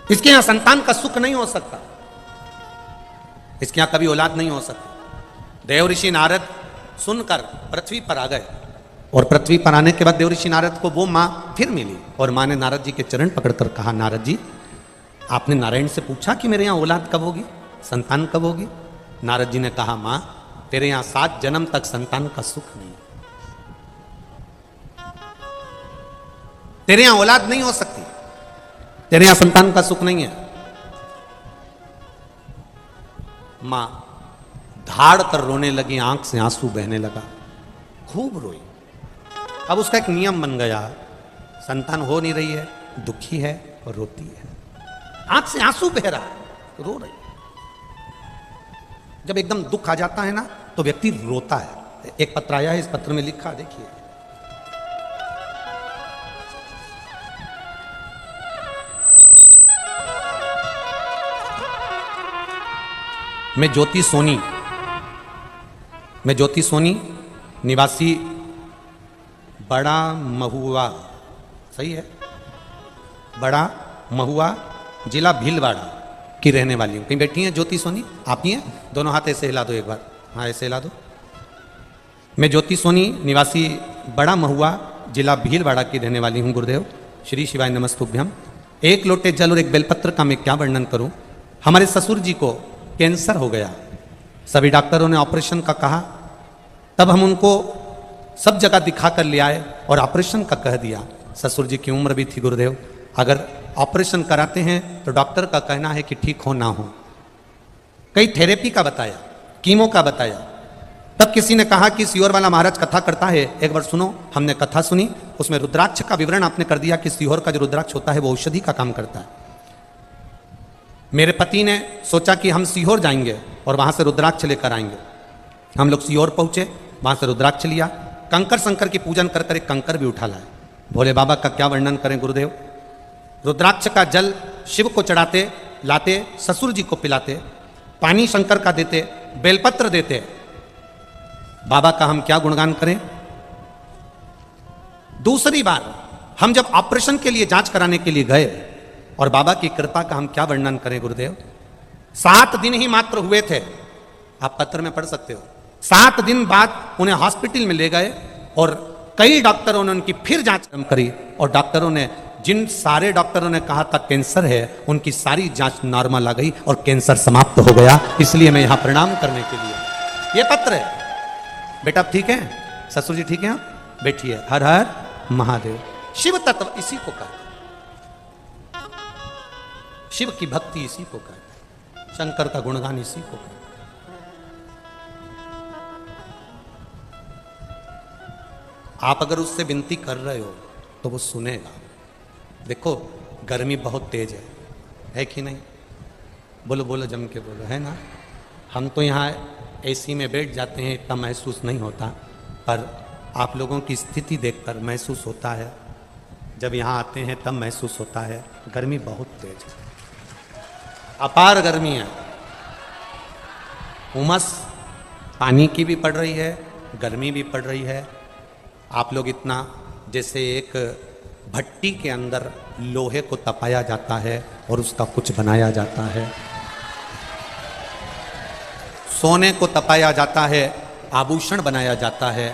इसके यहां संतान का सुख नहीं हो सकता, इसके यहां कभी औलाद नहीं हो सकती। देवऋषि नारद सुनकर पृथ्वी पर आ गए, और पृथ्वी पर आने के बाद देवऋषि नारद को वो माँ फिर मिली, और माँ ने नारद जी के चरण पकड़कर कहा, नारद जी आपने नारायण से पूछा कि मेरे यहाँ औलाद कब होगी, संतान कब होगी? नारद जी ने कहा, माँ तेरे यहाँ 7 जन्म तक संतान का सुख नहीं, तेरे यहाँ औलाद नहीं हो सकती, तेरे यहाँ संतान का सुख नहीं है। माँ धाड़ कर रोने लगी, आंख से आंसू बहने लगा, खूब रोई। अब उसका एक नियम बन गया, संतान हो नहीं रही है, दुखी है और रोती है, आंख से आंसू बह रहा है, रो रही है। जब एकदम दुख आ जाता है ना तो व्यक्ति रोता है। एक पत्र आया है, इस पत्र में लिखा, देखिए, मैं ज्योति सोनी निवासी बड़ा महुआ, सही है, बड़ा महुआ जिला भीलवाड़ा की रहने वाली हूँ। कहीं बैठी हैं ज्योति सोनी? आप ही हैं? दोनों हाथ ऐसे हिला दो एक बार, हाँ ऐसे हिला दो। मैं ज्योति सोनी निवासी बड़ा महुआ जिला भीलवाड़ा की रहने वाली हूँ गुरुदेव। श्री शिवाय नमस्तुभ्यम। एक लोटे जल और एक बेलपत्र का मैं क्या वर्णन करूँ। हमारे ससुर जी को कैंसर हो गया, सभी डॉक्टरों ने ऑपरेशन का कहा, तब हम उनको सब जगह दिखा कर ले आए और ऑपरेशन का कह दिया। ससुर जी की उम्र भी थी गुरुदेव, अगर ऑपरेशन कराते हैं तो डॉक्टर का कहना है कि ठीक हो ना हो। कई थेरेपी का बताया, कीमो का बताया, तब किसी ने कहा कि सीहोर वाला महाराज कथा करता है, एक बार सुनो। हमने कथा सुनी, उसमें रुद्राक्ष का विवरण आपने कर दिया कि सीहोर का जो रुद्राक्ष होता है वो औषधि का काम करता है। मेरे पति ने सोचा कि हम सीहोर जाएंगे और वहां से रुद्राक्ष लेकर आएंगे। हम लोग सीहोर पहुंचे, वहां से रुद्राक्ष लिया, कंकर शंकर की पूजन कर कर एक कंकर भी उठा लाए। भोले बाबा का क्या वर्णन करें गुरुदेव। रुद्राक्ष का जल शिव को चढ़ाते, लाते, ससुर जी को पिलाते, पानी शंकर का देते, बेलपत्र देते। बाबा का हम क्या गुणगान करें। दूसरी बार हम जब ऑपरेशन के लिए जांच कराने के लिए गए, और बाबा की कृपा का हम क्या वर्णन करें गुरुदेव, 7 दिन ही मात्र हुए थे, आप पत्र में पढ़ सकते हो। 7 दिन बाद उन्हें हॉस्पिटल में ले गए और कई डॉक्टरों ने उनकी फिर जांच करी, और डॉक्टरों ने, जिन सारे डॉक्टरों ने कहा था कैंसर है, उनकी सारी जांच नॉर्मल आ गई और कैंसर समाप्त हो गया। इसलिए मैं यहां प्रणाम करने के लिए, ये पत्र है। बेटा ठीक है, ससुर जी ठीक है, बैठिए। हर हर महादेव। शिव तत्व इसी को कहते, शिव की भक्ति इसी को कहते, शंकर का गुणगान इसी को कहते। आप अगर उससे विनती कर रहे हो तो वो सुनेगा। देखो गर्मी बहुत तेज है कि नहीं? बोलो बोलो, जम के बोलो, है ना? हम तो यहाँ एसी में बैठ जाते हैं, इतना महसूस नहीं होता, पर आप लोगों की स्थिति देखकर महसूस होता है। जब यहाँ आते हैं तब महसूस होता है। गर्मी बहुत तेज है, अपार गर्मी है, उमस पानी की भी पड़ रही है, गर्मी भी पड़ रही है। आप लोग इतना, जैसे एक भट्टी के अंदर लोहे को तपाया जाता है और उसका कुछ बनाया जाता है, सोने को तपाया जाता है, आभूषण बनाया जाता है।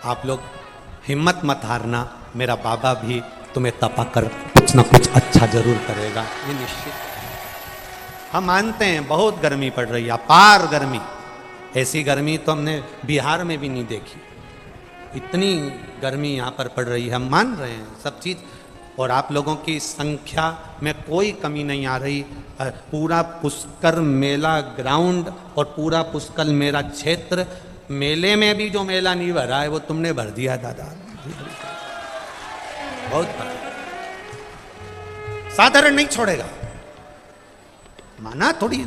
आप लोग हिम्मत मत हारना, मेरा बाबा भी तुम्हें तपा कर कुछ ना कुछ अच्छा जरूर करेगा, ये निश्चित। हम मानते हैं बहुत गर्मी पड़ रही है, अपार गर्मी। ऐसी गर्मी तो हमने बिहार में भी नहीं देखी, इतनी गर्मी यहाँ पर पड़ रही है। हम मान रहे हैं सब चीज़, और आप लोगों की संख्या में कोई कमी नहीं आ रही। पूरा पुष्कर मेला ग्राउंड और पूरा पुष्कर मेला क्षेत्र, मेले में भी जो मेला नहीं भरा है वो तुमने भर दिया दादा, बहुत साधारण नहीं छोड़ेगा। माना थोड़ी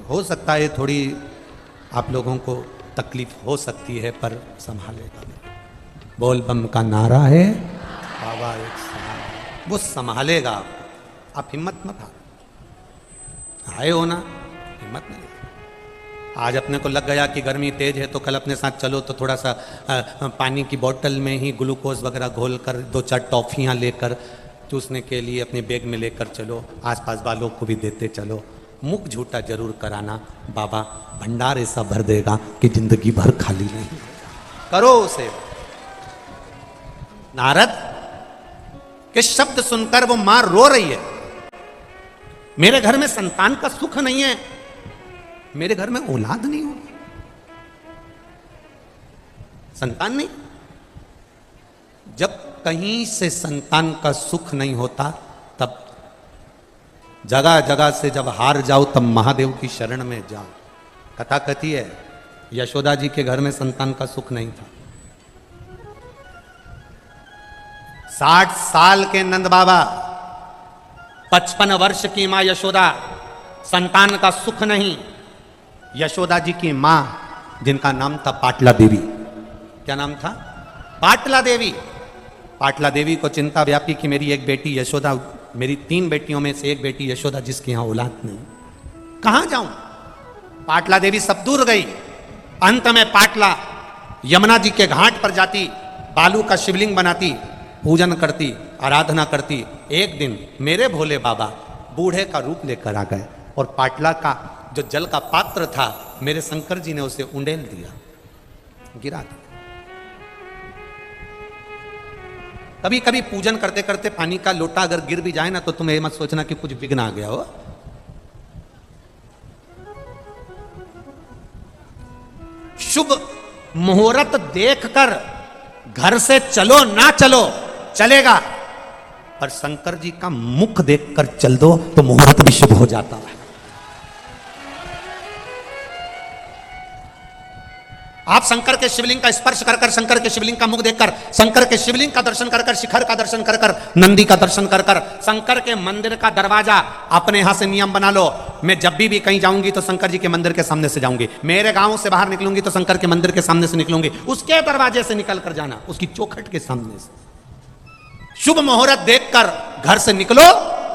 हो सकता है, थोड़ी आप लोगों को तकलीफ हो सकती है, पर संभालेगा। बोल बम का नारा है, बाबा एक संभाल, वो संभालेगा। आप हिम्मत मत हारो, आए हो ना, हिम्मत नहीं। आज अपने को लग गया कि गर्मी तेज है तो कल अपने साथ चलो, तो थोड़ा सा पानी की बोतल में ही ग्लूकोज वगैरह घोल कर 2-4 टॉफियाँ लेकर चूसने के लिए अपने बैग में लेकर चलो, आसपास वालों को भी देते चलो। मुख झूठा जरूर कराना, बाबा भंडार ऐसा भर देगा कि जिंदगी भर खाली नहीं। करो उसे। नारद के शब्द सुनकर वो मां रो रही है, मेरे घर में संतान का सुख नहीं है, मेरे घर में औलाद नहीं होगी, संतान नहीं। जब कहीं से संतान का सुख नहीं होता, तब जगह जगह से जब हार जाओ, तब महादेव की शरण में जाओ। कथा कथी है, यशोदा जी के घर में संतान का सुख नहीं था। 60 साल के नंद बाबा, 55 वर्ष की मां यशोदा, संतान का सुख नहीं। यशोदा जी की मां, जिनका नाम था पाटला देवी, क्या नाम था? पाटला देवी। पाटला देवी को चिंता व्यापी कि मेरी एक बेटी यशोदा, मेरी 3 बेटियों में से एक बेटी यशोदा जिसके यहां औलाद नहीं, कहां जाऊं? पाटला देवी सब दूर गई। अंत में पाटला यमुना जी के घाट पर जाती, बालू का शिवलिंग बनाती, पूजन करती, आराधना करती। एक दिन मेरे भोले बाबा बूढ़े का रूप लेकर आ गए, और पाटला का जो जल का पात्र था, मेरे शंकर जी ने उसे उंडेल दिया, गिरा दिया। कभी कभी पूजन करते करते पानी का लोटा अगर गिर भी जाए ना, तो तुम ये मत सोचना कि कुछ विघ्न आ गया हो। शुभ मुहूर्त देखकर घर से चलो ना चलो, चलेगा, पर शंकर जी का मुख देखकर चल दो तो मुहूर्त भी शुभ हो जाता है। आप शंकर के शिवलिंग का स्पर्श कर कर, शंकर के शिवलिंग का मुख देखकर, शंकर के शिवलिंग का दर्शन कर कर, शिखर का दर्शन कर कर, नंदी का दर्शन कर कर, शंकर के मंदिर का दरवाजा अपने यहां से नियम बना लो। मैं जब भी कहीं जाऊंगी तो शंकर जी के मंदिर के सामने से जाऊंगी। मेरे गांव से बाहर निकलूंगी तो शंकर के मंदिर के सामने से निकलूंगी। उसके दरवाजे से निकल कर जाना, उसकी चौखट के सामने से। शुभ मुहूर्त देखकर घर से निकलो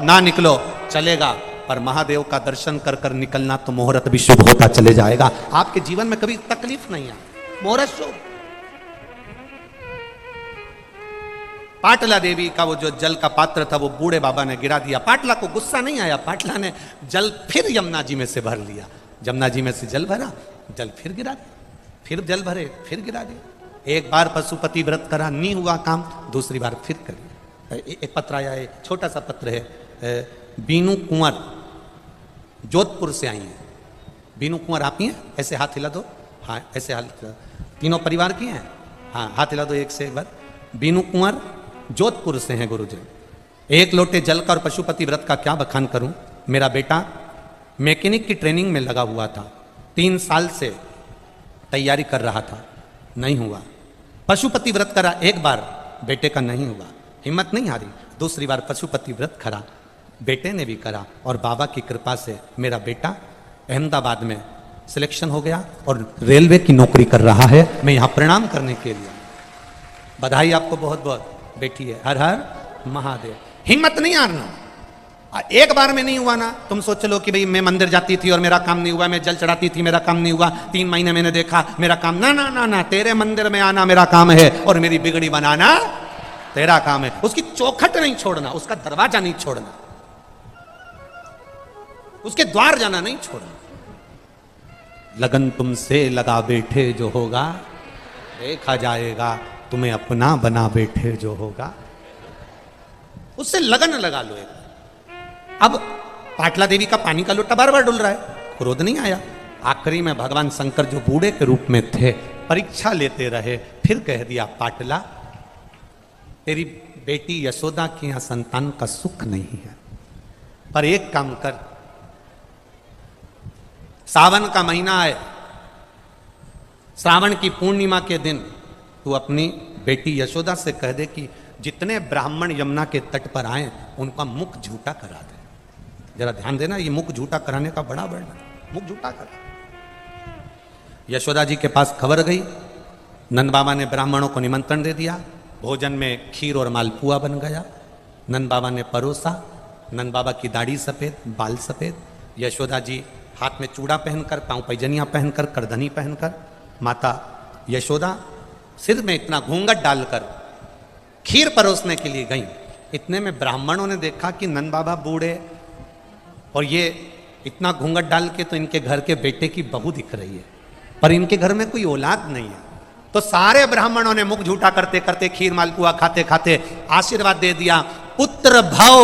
ना निकलो, चलेगा, पर महादेव का दर्शन कर कर निकलना तो मुहूर्त भी शुभ होता चले जाएगा। आपके जीवन में कभी तकलीफ नहीं है, मुहूर्त शुभ। पाटला देवी का वो जो जल का पात्र था वो बूढ़े बाबा ने गिरा दिया। पाटला को गुस्सा नहीं आया, पाटला ने जल फिर यमुना जी में से भर लिया। यमुना जी में से जल भरा, जल फिर गिरा दिया, फिर जल भरे, फिर गिरा दिया। एक बार पशुपति व्रत करा, नहीं हुआ काम, दूसरी बार फिर कर। एक पत्र आया है, छोटा सा पत्र है, बीनू कुंवर जोधपुर से आई हैं। बीनू कुंवर आप ही हैं? ऐसे हाथ हिला दो, हाँ ऐसे हाथ, तीनों परिवार की हैं, हाँ हाथ हिला दो एक से एक बार। बीनू कुंवर जोधपुर से हैं गुरुजी। एक लोटे जल का और पशुपति व्रत का क्या बखान करूं। मेरा बेटा मैकेनिक की ट्रेनिंग में लगा हुआ था, 3 साल से तैयारी कर रहा था, नहीं हुआ। पशुपति व्रत करा एक बार, बेटे का नहीं हुआ, हिम्मत नहीं हारी, दूसरी बार पशुपति व्रत करा, बेटे ने भी करा, और बाबा की कृपा से मेरा बेटा अहमदाबाद में सिलेक्शन हो गया और रेलवे की नौकरी कर रहा है। मैं यहाँ प्रणाम करने के लिए, बधाई आपको बहुत बहुत, बेटी है। हर हर महादेव। हिम्मत नहीं हारना। एक बार में नहीं हुआ ना, तुम सोच लो कि भाई मैं मंदिर जाती थी और मेरा काम नहीं हुआ, मैं जल चढ़ाती थी मेरा काम नहीं हुआ, 3 महीने मैंने देखा मेरा काम, ना ना ना ना, तेरे मंदिर में आना मेरा काम है और मेरी बिगड़ी बनाना तेरा काम है। उसकी चौखट नहीं छोड़ना, उसका दरवाजा नहीं छोड़ना, उसके द्वार जाना नहीं छोड़ना। लगन तुमसे लगा बैठे जो होगा, देखा जाएगा तुम्हें अपना बना बैठे जो होगा। उससे लगन लगा लो एक। अब पाटला देवी का पानी का लोटा बार बार डुल रहा है, क्रोध नहीं आया। आखिरी में भगवान शंकर जो बूढ़े के रूप में थे, परीक्षा लेते रहे, फिर कह दिया पाटला तेरी बेटी यशोदा के यहां संतान का सुख नहीं है, पर एक काम कर, सावन का महीना है, श्रावण की पूर्णिमा के दिन तू अपनी बेटी यशोदा से कह दे कि जितने ब्राह्मण यमुना के तट पर आए उनका मुख झूठा करा दे। जरा ध्यान देना, ये मुख झूठा कराने का बड़ा वर्णन, मुख झूठा करा। यशोदा जी के पास खबर गई, नंद बाबा ने ब्राह्मणों को निमंत्रण दे दिया, भोजन में खीर और मालपुआ बन गया। नंद बाबा ने परोसा, नंद बाबा की दाढ़ी सफेद, बाल सफेद, यशोदा जी हाथ में चूड़ा पहनकर, पांव पैजनियां पहनकर, करधनी पहनकर, माता यशोदा सिर में इतना घूंघट डालकर खीर परोसने के लिए गई। इतने में ब्राह्मणों ने देखा कि नंद बाबा बूढ़े और ये इतना घूंघट डाल के, तो इनके घर के बेटे की बहू दिख रही है, पर इनके घर में कोई औलाद नहीं है। तो सारे ब्राह्मणों ने मुख झूठा करते करते, खीर मालपुआ खाते खाते आशीर्वाद दे दिया, पुत्र भव।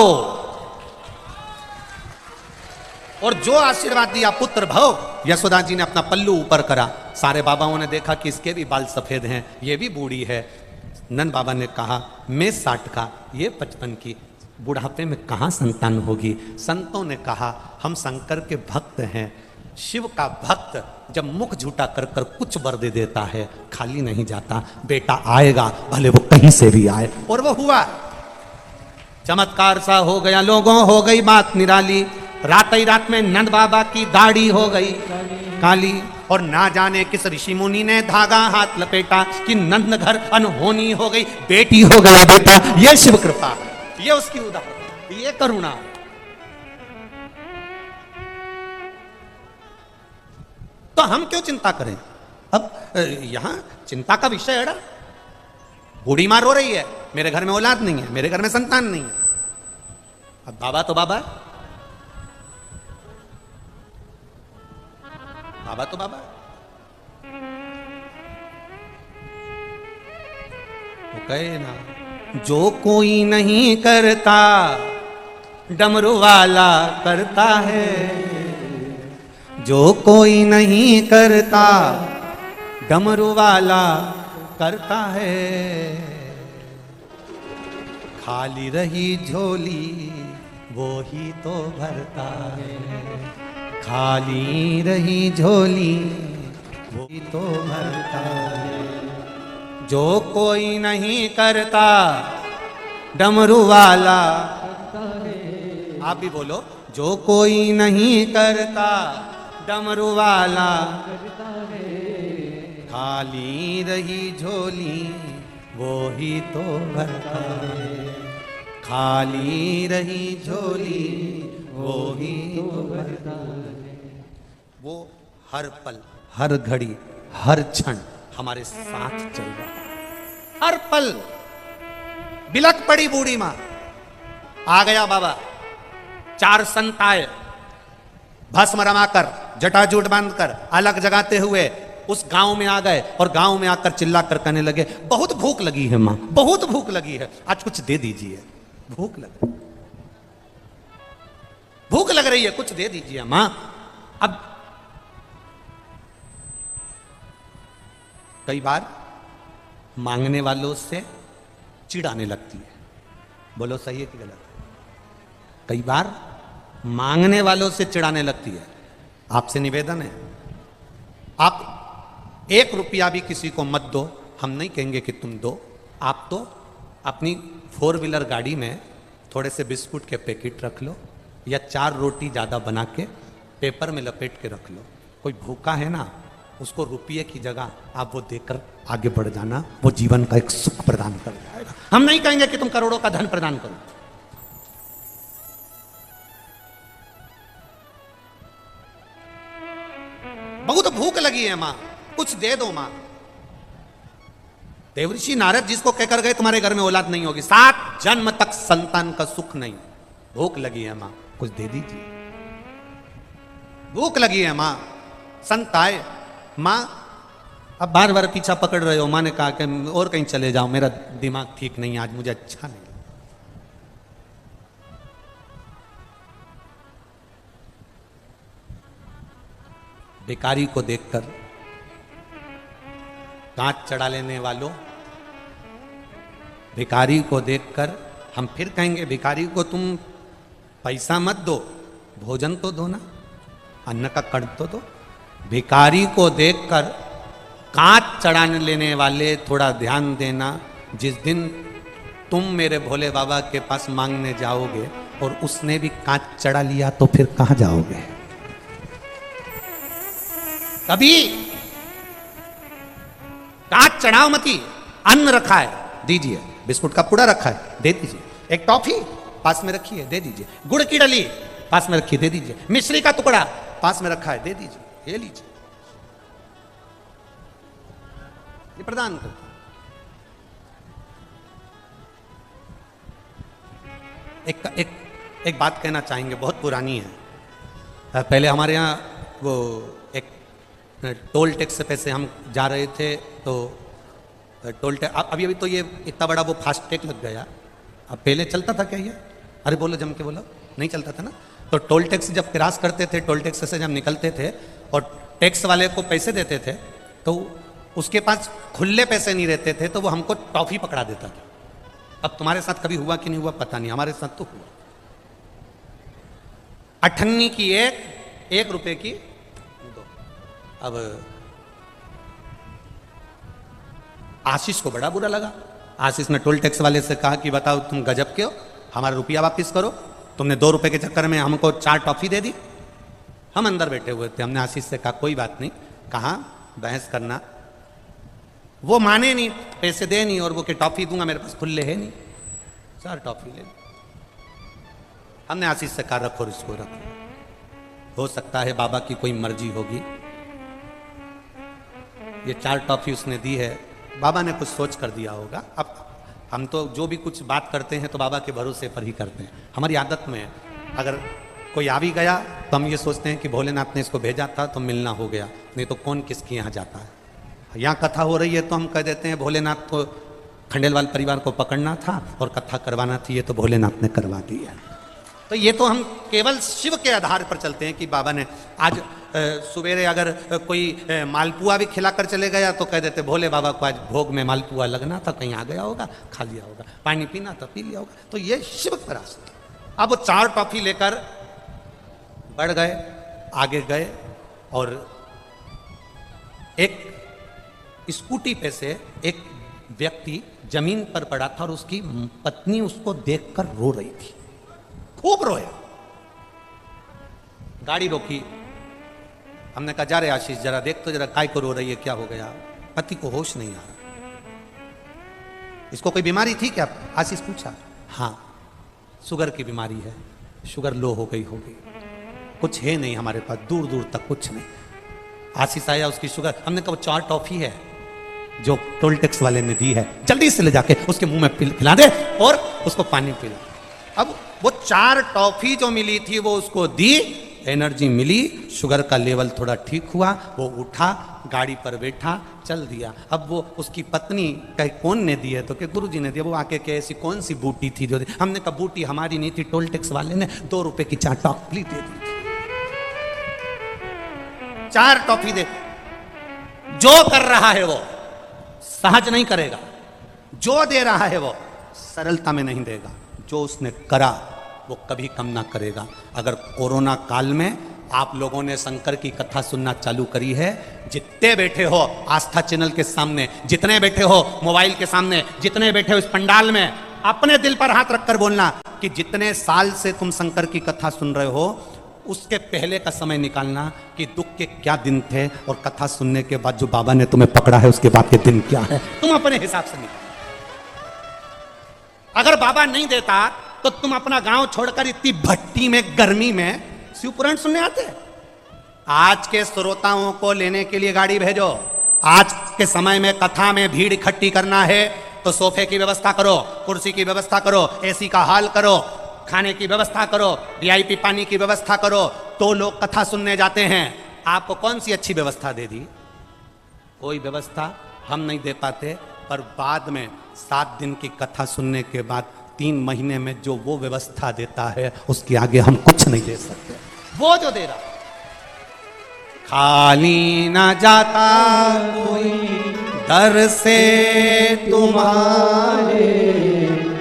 और जो आशीर्वाद दिया पुत्र भव, यशोदा जी ने अपना पल्लू ऊपर करा। सारे बाबाओं ने देखा कि इसके भी बाल सफेद हैं, ये भी बूढ़ी है। नंद बाबा ने कहा मैं 60 का, ये 55 की, बुढ़ापे में कहाँ संतान होगी। संतों ने कहा हम शंकर के भक्त हैं, शिव का भक्त जब मुख झूठा कर कर कुछ वर दे देता है, खाली नहीं जाता, बेटा आएगा भले वो कहीं से भी आए। और वो हुआ, चमत्कार सा हो गया। लोगों हो गई बात निराली, रात ही रात में नंद बाबा की दाढ़ी हो गई काली, और ना जाने किस ऋषि मुनि ने धागा हाथ लपेटा कि नंद घर अनहोनी हो गई, बेटी हो गया बेटा। ये शिव कृपा, ये उसकी उदाहरण, ये करुणा। तो हम क्यों चिंता करें? अब यहां चिंता का विषय है ना, बूढ़ी माँ रो रही है, मेरे घर में औलाद नहीं है, मेरे घर में संतान नहीं है। अब बाबा तो बाबा, बाबा तो बाबा, वो कहे ना, जो कोई नहीं करता डमरू वाला करता है, जो कोई नहीं करता डमरू वाला करता है। खाली रही झोली वो ही तो भरता है, खाली रही झोली वो ही तो भरता है। जो कोई नहीं करता डमरू वाला, आप भी बोलो, जो कोई नहीं करता डमरू वाला, खाली रही झोली वो ही तो भरता है, खाली रही झोली वो ही तो भरता है। वो हर पल, हर घड़ी, हर क्षण हमारे साथ चल रहा है, हर पल। बिलक पड़ी बूढ़ी मां। आ गया बाबा, 4 संत आए, भस्म रमाकर, जटाजूट बांधकर, अलग जगाते हुए उस गांव में आ गए और गांव में आकर चिल्ला कर कहने लगे, बहुत भूख लगी है मां, बहुत भूख लगी है, आज कुछ दे दीजिए, भूख लग रही है, कुछ दे दीजिए मां। अब कई बार मांगने वालों से चिढ़ आने लगती है। बोलो सही है कि गलत? कई बार मांगने वालों से चिढ़ाने लगती है। आपसे निवेदन है, आप 1 रुपया भी किसी को मत दो, हम नहीं कहेंगे कि तुम दो, आप तो अपनी 4 व्हीलर गाड़ी में थोड़े से बिस्कुट के पैकेट रख लो या 4 रोटी ज़्यादा बना के पेपर में लपेट के रख लो। कोई भूखा है ना, उसको रुपये की जगह आप वो देकर आगे बढ़ जाना, वो जीवन का एक सुख प्रदान कर जाएगा। हम नहीं कहेंगे कि तुम करोड़ों का धन प्रदान करो। बहुत भूख लगी है मां, कुछ दे दो मां। देवऋषि नारद जिसको कहकर गए तुम्हारे घर में औलाद नहीं होगी, 7 जन्म तक संतान का सुख नहीं, भूख लगी है मां, कुछ दे दीजिए। भूख लगी है मां। संत आए, मां अब बार बार पीछा पकड़ रहे हो। मां ने कहा कि और कहीं चले जाओ, मेरा दिमाग ठीक नहीं, आज मुझे अच्छा नहीं। भिखारी को देखकर, कांच चढ़ा लेने वालों, भिखारी को देखकर हम फिर कहेंगे भिखारी को तुम पैसा मत दो, भोजन तो दो ना, अन्न का कण तो दो। भिखारी को देखकर कांच चढ़ाने लेने वाले थोड़ा ध्यान देना, जिस दिन तुम मेरे भोले बाबा के पास मांगने जाओगे और उसने भी कांच चढ़ा लिया तो फिर कहां जाओगे? कभी कांच चढ़ाओ मती। अन्न रखा है, दीजिए। बिस्कुट का पुड़ा रखा है, दे दीजिए। एक टॉफी पास में रखी है, दे दीजिए। गुड़ की डली पास में रखी है, दे दीजिए। मिश्री का टुकड़ा पास में रखा है, दे दीजिए, ये लीजिए, ये प्रदान कर। एक बात कहना चाहेंगे, बहुत पुरानी है। पहले हमारे यहाँ वो एक टोल टैक्स से पैसे हम जा रहे थे, तो टोल टैक्स अभी तो ये इतना बड़ा वो फास्ट टैग लग गया। अब पहले चलता था क्या ये? अरे बोलो, जम के बोलो, नहीं चलता था ना। तो टोल टैक्स जब क्रॉस करते थे, टोल टैक्स से जब निकलते थे और टैक्स वाले को पैसे देते थे, तो उसके पास खुले पैसे नहीं रहते थे, तो वो हमको टॉफी पकड़ा देता था। अब तुम्हारे साथ कभी हुआ कि नहीं हुआ पता नहीं, हमारे साथ तो हुआ। 98 की 1 रुपए की 2। अब आशीष को बड़ा बुरा लगा। आशीष ने टोल टैक्स वाले से कहा कि बताओ तुम गजब के हो, हमारा रुपया वापस करो, तुमने 2 रुपए के चक्कर में हमको 4 टॉफी दे दी। हम अंदर बैठे हुए थे, हमने आशीष से कहा कोई बात नहीं, कहाँ बहस करना। वो माने नहीं, पैसे दे नहीं, और वो कि टॉफी दूंगा, मेरे पास खुले है नहीं, 4 टॉफी ले। हमने आशीष से कहा रखो, इसको रखो, हो सकता है बाबा की कोई मर्जी होगी। ये 4 टॉफी उसने दी है, बाबा ने कुछ सोच कर दिया होगा। अब हम तो जो भी कुछ बात करते हैं तो बाबा के भरोसे पर ही करते हैं। हमारी आदत में अगर कोई आ भी गया तो हम ये सोचते हैं कि भोलेनाथ ने इसको भेजा था तो मिलना हो गया, नहीं तो कौन किसके यहाँ जाता है। यहाँ कथा हो रही है तो हम कह देते हैं भोलेनाथ को, खंडेलवाल परिवार को पकड़ना था और कथा करवाना थी, ये तो भोलेनाथ ने करवा दी है। तो ये तो हम केवल शिव के आधार पर चलते हैं कि बाबा ने आज सवेरे अगर कोई मालपुआ भी खिला कर चले गया तो कह देते भोले बाबा को आज भोग में मालपुआ लगना था, कहीं आ गया होगा, खा लिया होगा। पानी पीना था, पी लिया होगा। तो ये शिव का रास्ता। अब वो 4 टॉफी लेकर बढ़ गए, आगे गए, और एक स्कूटी पे से एक व्यक्ति जमीन पर पड़ा था और उसकी पत्नी उसको देखकर रो रही थी, खूब रोया। गाड़ी रोकी, हमने कहा जा रे आशीष जरा देख तो जरा, काय को रो रही है, क्या हो गया? पति को होश नहीं आ रहा। इसको कोई बीमारी थी क्या? आशीष पूछा। हाँ, शुगर की बीमारी है, शुगर लो हो गई होगी, कुछ है नहीं हमारे पास, दूर दूर तक कुछ नहीं। आशीष आया, उसकी शुगर, हमने कहा 4 टॉफी है, जो टोल टैक्स वाले ने दी है, जल्दी से ले जाके उसके मुंह में खिला दे और उसको पानी पिला। अब वो 4 टॉफी जो मिली थी वो उसको दी, एनर्जी मिली, शुगर का लेवल थोड़ा ठीक हुआ, वो उठा, गाड़ी पर बैठा, चल दिया। अब वो उसकी पत्नी कहे कौन ने दी है, तो के गुरुजी ने दिया। वो आके कहे ऐसी कौन सी बूटी थी जो दी? हमने कहा बूटी हमारी नहीं थी, टोल टैक्स वाले ने 2 रुपए की 4 टॉफी दे दी। 4 टॉफी दे। जो कर रहा है वो सहज नहीं करेगा, जो दे रहा है वो सरलता में नहीं देगा, जो उसने करा वो कभी कम ना करेगा। अगर कोरोना काल में आप लोगों ने शंकर की कथा सुनना चालू करी है, जितने बैठे हो आस्था चैनल के सामने, जितने बैठे हो मोबाइल के सामने, जितने बैठे हो इस पंडाल में, अपने दिल पर हाथ रखकर बोलना कि जितने साल से तुम शंकर की कथा सुन रहे हो उसके पहले का समय निकालना कि दुख के क्या दिन थे और कथा सुनने के बाद जो बाबा ने तुम्हें पकड़ा है उसके बाद के दिन क्या है, तुम अपने हिसाब से निकालो। अगर बाबा नहीं देता तो तुम अपना गांव छोड़कर इतनी भट्टी में गर्मी में शिव पुराण सुनने आते। आज के श्रोताओं को लेने के लिए गाड़ी भेजो। आज के समय में कथा में भीड़ इकट्ठी करना है तो सोफे की व्यवस्था करो, कुर्सी की व्यवस्था करो, एसी का हाल करो, खाने की व्यवस्था करो, वीआईपी पानी की व्यवस्था करो, तो लोग कथा सुनने जाते हैं। आपको कौन सी अच्छी व्यवस्था दे दी? कोई व्यवस्था हम नहीं दे पाते, पर बाद में 7 दिन की कथा सुनने के बाद 3 महीने में जो वो व्यवस्था देता है उसके आगे हम कुछ नहीं दे सकते। वो जो दे रहा खाली ना जाता कोई दर से तुम्हारे,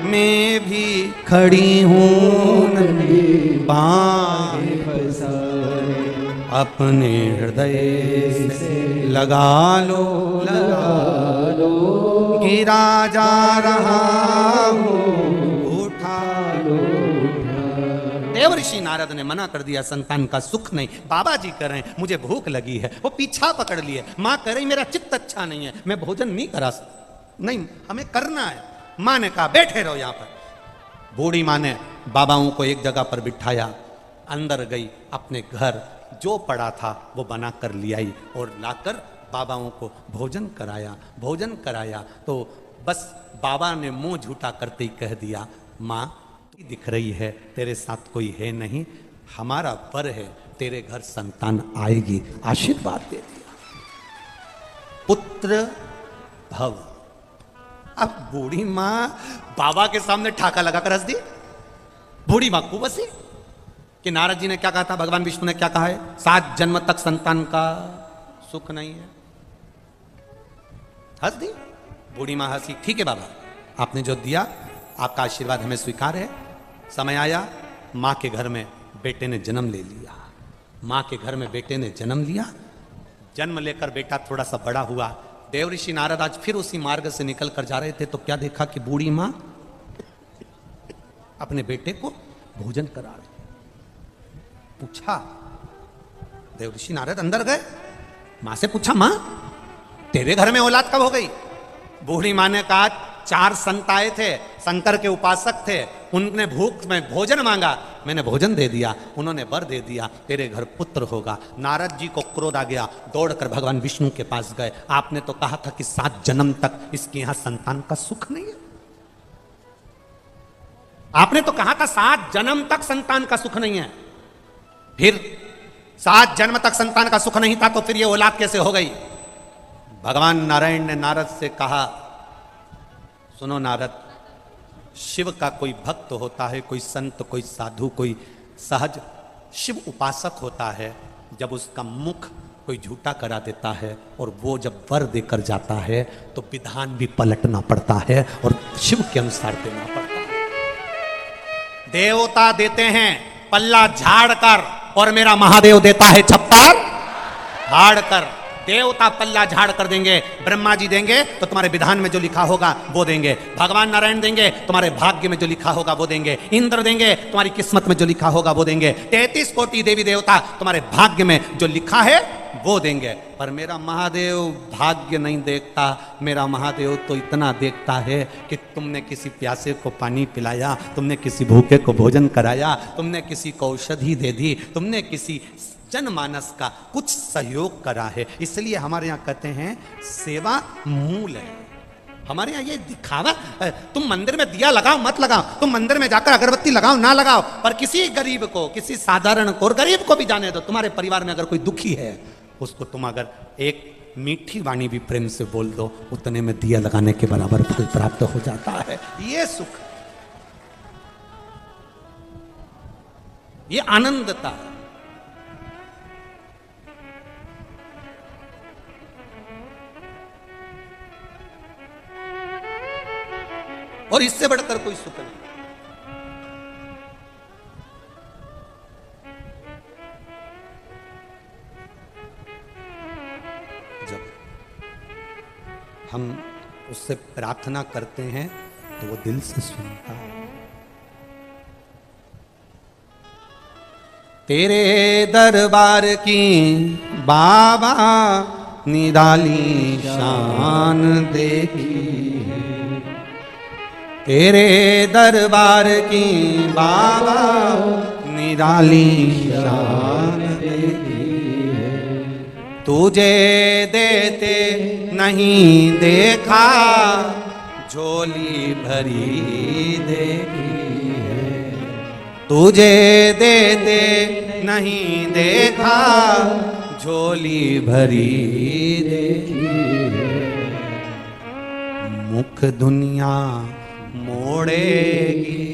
मैं भी खड़ी हूँ अपने हृदय से लगा लो, गिरा जा रहा हूँ उठा लो। देव ऋषि नारद ने मना कर दिया, संतान का सुख नहीं। बाबा जी कह रहे हैं मुझे भूख लगी है, वो पीछा पकड़ लिए। माँ कह रही मेरा चित्त अच्छा नहीं है, मैं भोजन नहीं करा सकता, नहीं हमें करना है। माँ ने कहा बैठे रहो यहाँ पर। बूढ़ी माँ ने बाबाओं को एक जगह पर बिठाया, अंदर गई, अपने घर जो पड़ा था वो बना कर ले आई और लाकर बाबाओं को भोजन कराया। भोजन कराया तो बस बाबा ने मुंह झूठा करते ही कह दिया, माँ तू दिख रही है, तेरे साथ कोई है नहीं, हमारा वर है, तेरे घर संतान आएगी। आशीर्वाद दे दिया, पुत्र भव। अब बूढ़ी माँ बाबा के सामने ठाका लगाकर हंस दी। बूढ़ी माँ को बसी कि नारद जी ने क्या कहा था, भगवान विष्णु ने क्या कहा है, 7 जन्म तक संतान का सुख नहीं है। हंस दी बूढ़ी माँ, हंसी। ठीक है बाबा, आपने जो दिया आपका आशीर्वाद हमें स्वीकार है। समय आया, माँ के घर में बेटे ने जन्म ले लिया। माँ के घर में बेटे ने जन्म लिया। जन्म लेकर बेटा थोड़ा सा बड़ा हुआ। देव ऋषि नारद आज फिर उसी मार्ग से निकल कर जा रहे थे तो क्या देखा कि बूढ़ी माँ अपने बेटे को भोजन करा रही। पूछा, देव ऋषि नारद अंदर गए, मां से पूछा, मां तेरे घर में औलाद कब हो गई? बूढ़ी मां ने कहा 4 संत आए थे, शंकर के उपासक थे, उनने भूख में भोजन मांगा, मैंने भोजन दे दिया, उन्होंने वर दे दिया, तेरे घर पुत्र होगा। नारद जी को क्रोध आ गया, दौड़कर भगवान विष्णु के पास गए। आपने तो कहा था कि 7 जन्म तक इसके यहां संतान का सुख नहीं है। आपने तो कहा था 7 जन्म तक संतान का सुख नहीं है। फिर 7 जन्म तक संतान का सुख नहीं था तो फिर ये औलाद कैसे हो गई? भगवान नारायण ने नारद से कहा, सुनो नारद, शिव का कोई भक्त होता है, कोई संत, कोई साधु, कोई सहज शिव उपासक होता है, जब उसका मुख कोई झूठा करा देता है और वो जब वर देकर जाता है तो विधान भी पलटना पड़ता है और शिव के अनुसार देना पड़ता है। देवता देते हैं पल्ला झाड़ कर और मेरा महादेव देता है छप्पर फाड़ कर। देवता पल्ला झाड़ कर देंगे, ब्रह्मा जी देंगे तो तुम्हारे विधान में जो लिखा होगा वो देंगे, भगवान नारायण देंगे तुम्हारे भाग्य में जो लिखा होगा वो देंगे, इंद्र देंगे तुम्हारी किस्मत में जो लिखा होगा वो देंगे, 33 कोटि देवी देवता तुम्हारे भाग्य में जो लिखा है वो देंगे। पर मेरा महादेव भाग्य नहीं देखता, मेरा महादेव तो इतना देखता है कि तुमने किसी प्यासे को पानी पिलाया, तुमने किसी भूखे को भोजन कराया, तुमने किसी को औषधि दे दी, तुमने किसी जनमानस का कुछ सहयोग करा है। इसलिए हमारे यहाँ कहते हैं सेवा मूल है। हमारे यहाँ ये दिखावा, तुम मंदिर में दिया लगाओ मत लगाओ, तुम मंदिर में जाकर अगरबत्ती लगाओ ना लगाओ, पर किसी गरीब को, किसी साधारण को, और गरीब को भी जाने दो, तुम्हारे परिवार में अगर कोई दुखी है उसको तुम अगर एक मीठी वाणी भी प्रेम से बोल दो, उतने में दिया लगाने के बराबर फल प्राप्त हो जाता है। ये सुख, ये आनंदता। और इससे बढ़कर कोई सुख नहीं। जब हम उससे प्रार्थना करते हैं तो वो दिल से सुनता है। तेरे दरबार की बाबा निराली शान देखी, तेरे दरबार की बाबा निराली शान देखी है, तुझे देते नहीं देखा झोली भरी देखी है, तुझे देते नहीं देखा झोली भरी देखी है, मुख दुनिया मोड़ेगी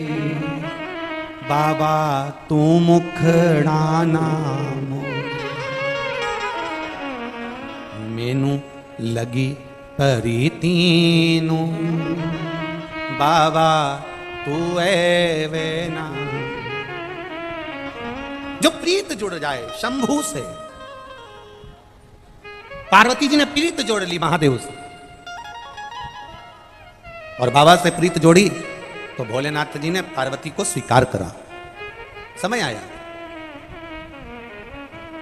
बाबा तू मुखड़ाना मोड़, मेनू लगी परीतीनू बाबा तू है वे ना। जो प्रीत जुड़ जाए शंभू से, पार्वती जी ने प्रीत जोड़ ली महादेव से और बाबा से प्रीत जोड़ी तो भोलेनाथ जी ने पार्वती को स्वीकार करा। समय आया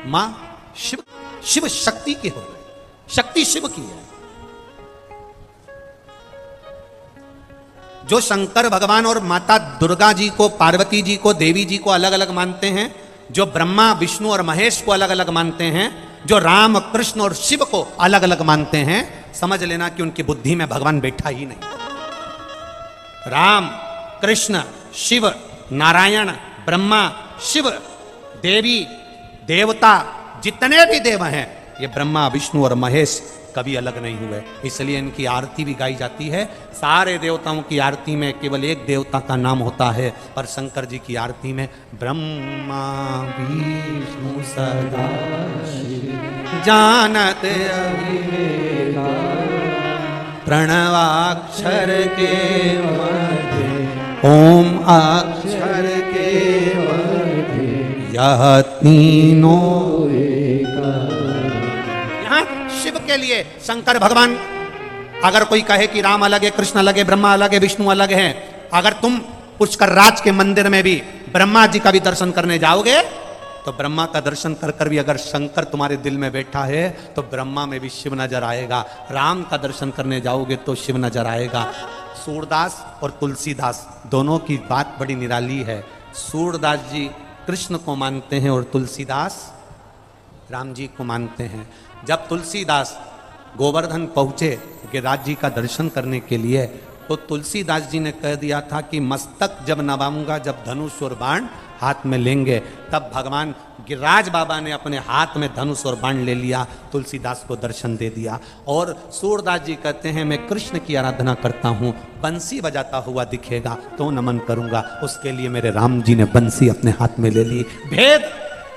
मां शिव, शिव शक्ति के हो गए, शक्ति शिव की है। जो शंकर भगवान और माता दुर्गा जी को, पार्वती जी को, देवी जी को अलग अलग मानते हैं, जो ब्रह्मा विष्णु और महेश को अलग अलग मानते हैं, जो राम कृष्ण और शिव को अलग अलग मानते हैं, समझ लेना कि उनकी बुद्धि में भगवान बैठा ही नहीं। राम कृष्ण शिव नारायण ब्रह्मा शिव देवी देवता जितने भी देव हैं, ये ब्रह्मा विष्णु और महेश कभी अलग नहीं हुए। इसलिए इनकी आरती भी गाई जाती है। सारे देवताओं की आरती में केवल एक देवता का नाम होता है, पर शंकर जी की आरती में ब्रह्मा विष्णु सदा जानत अविवेका, प्रणवाक्षर के मध्य ओम अक्षर के मध्य यह तीनों एका। यहाँ शिव के लिए शंकर भगवान, अगर कोई कहे कि राम अलग है, कृष्ण अलग है, ब्रह्मा अलग है, विष्णु अलग है, अगर तुम पुष्कर राज के मंदिर में भी ब्रह्मा जी का भी दर्शन करने जाओगे तो ब्रह्मा का दर्शन कर कर भी अगर शंकर तुम्हारे दिल में बैठा है तो ब्रह्मा में भी शिव नजर आएगा। राम का दर्शन करने जाओगे तो शिव नजर आएगा। सूरदास और तुलसीदास दोनों की बात बड़ी निराली है। सूरदास जी कृष्ण को मानते हैं और तुलसीदास राम जी को मानते हैं। जब तुलसीदास गोवर्धन पहुंचे गिरिराज जी का दर्शन करने के लिए, तो तुलसीदास जी ने कह दिया था कि मस्तक जब नवाऊंगा, जब धनुष और बाण हाथ में लेंगे, तब भगवान गिरिराज बाबा ने अपने हाथ में धनुष और बाण ले लिया, तुलसीदास को दर्शन दे दिया। और सूरदास जी कहते हैं मैं कृष्ण की आराधना करता हूँ, बंसी बजाता हुआ दिखेगा तो नमन करूंगा, उसके लिए मेरे राम जी ने बंसी अपने हाथ में ले ली। भेद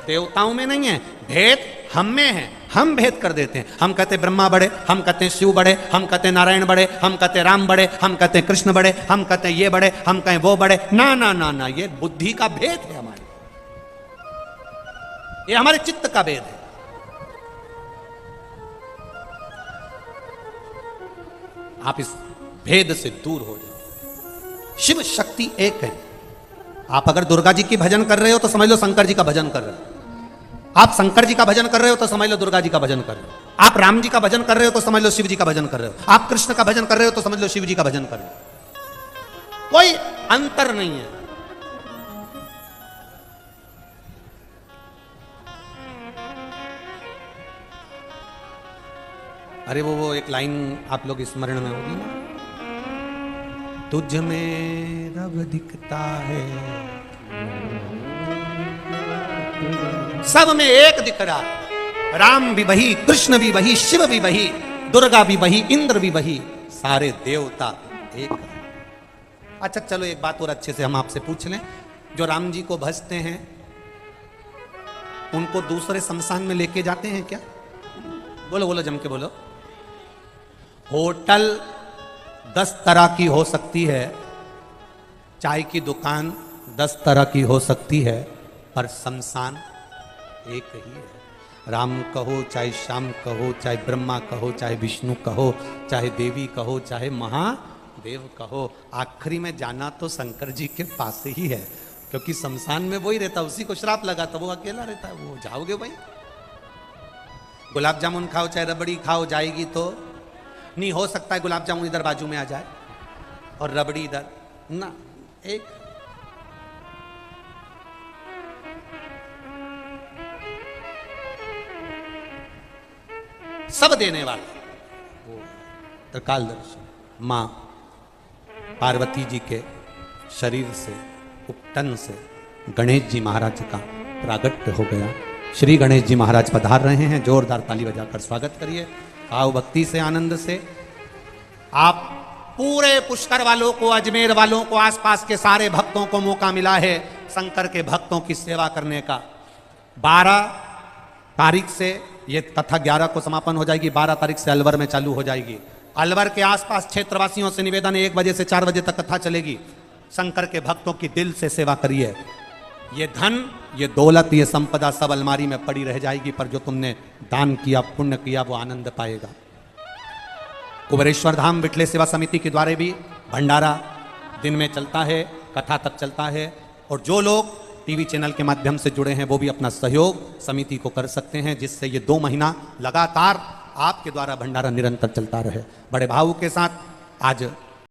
देवताओं में नहीं है, भेद हम में है। हम भेद कर देते हैं। हम कहते ब्रह्मा बड़े, हम कहते शिव बड़े, हम कहते नारायण बड़े, हम कहते राम बड़े, हम कहते कृष्ण बड़े, हम कहते ये बड़े, हम कहें वो बड़े। ना ना ना ना, ये बुद्धि का भेद है हमारे, ये हमारे चित्त का भेद है। आप इस भेद से दूर हो जाओ। शिव शक्ति एक है। आप अगर दुर्गा जी की भजन कर रहे हो तो समझ लो शंकर जी का भजन कर रहे हो। आप शंकर जी का भजन कर रहे हो तो समझ लो दुर्गा जी का भजन कर रहे हो, आप राम जी का भजन कर रहे हो तो समझ लो शिव जी का भजन कर रहे हो, आप कृष्ण का भजन कर रहे हो तो समझ लो शिव जी का भजन कर रहे हो, कोई अंतर नहीं है। अरे वो एक लाइन आप लोग स्मरण में होगी ना, तुझ में रब दिखता है, सब में एक दिख रहा है, राम भी वही, कृष्ण भी वही, शिव भी वही, दुर्गा भी वही, इंद्र भी वही, सारे देवता एक। अच्छा चलो एक बात और अच्छे से हम आपसे पूछ लें, जो राम जी को भजते हैं उनको दूसरे शमशान में लेके जाते हैं क्या? बोलो बोलो जम के बोलो। होटल 10 तरह की हो सकती है, चाय की दुकान 10 तरह की हो सकती है, पर शमशान एक ही है। राम कहो चाहे श्याम कहो, चाहे ब्रह्मा कहो, चाहे विष्णु कहो, चाहे देवी कहो, चाहे महादेव कहो, आखिरी में जाना तो शंकर जी के पास ही है, क्योंकि शमशान में वही रहता, उसी को श्राप लगा तो वो अकेला रहता है, वो जाओगे भाई। गुलाब जामुन खाओ चाहे रबड़ी खाओ, जाएगी तो नहीं। हो सकता है गुलाब जामुन इधर बाजू में आ जाए और रबड़ी इधर ना, एक। सब देने वाला वो त्रिकालदर्शी मां पार्वती जी के शरीर से, उपटन से गणेश जी महाराज का प्रागट्य हो गया। श्री गणेश जी महाराज पधार रहे हैं, जोरदार ताली बजाकर स्वागत करिए। आओ भक्ति से, आनंद से। आप पूरे पुष्कर वालों को, अजमेर वालों को, आसपास के सारे भक्तों को मौका मिला है शंकर के भक्तों की सेवा करने का। 12 तारीख से ये कथा 11 को समापन हो जाएगी, 12 तारीख से अलवर में चालू हो जाएगी। अलवर के आसपास क्षेत्रवासियों से निवेदन है, 1 बजे से 4 बजे तक कथा चलेगी। शंकर के भक्तों की दिल से सेवा करिए। ये धन, ये दौलत, ये संपदा सब अलमारी में पड़ी रह जाएगी, पर जो तुमने दान किया, पुण्य किया, वो आनंद पाएगा। कुबेरेश्वर धाम विठले सेवा समिति के द्वारा भी भंडारा दिन में चलता है, कथा तक चलता है, और जो लोग टीवी चैनल के माध्यम से जुड़े हैं वो भी अपना सहयोग समिति को कर सकते हैं, जिससे ये 2 महीना लगातार आपके द्वारा भंडारा निरंतर चलता रहे। बड़े भाव के साथ आज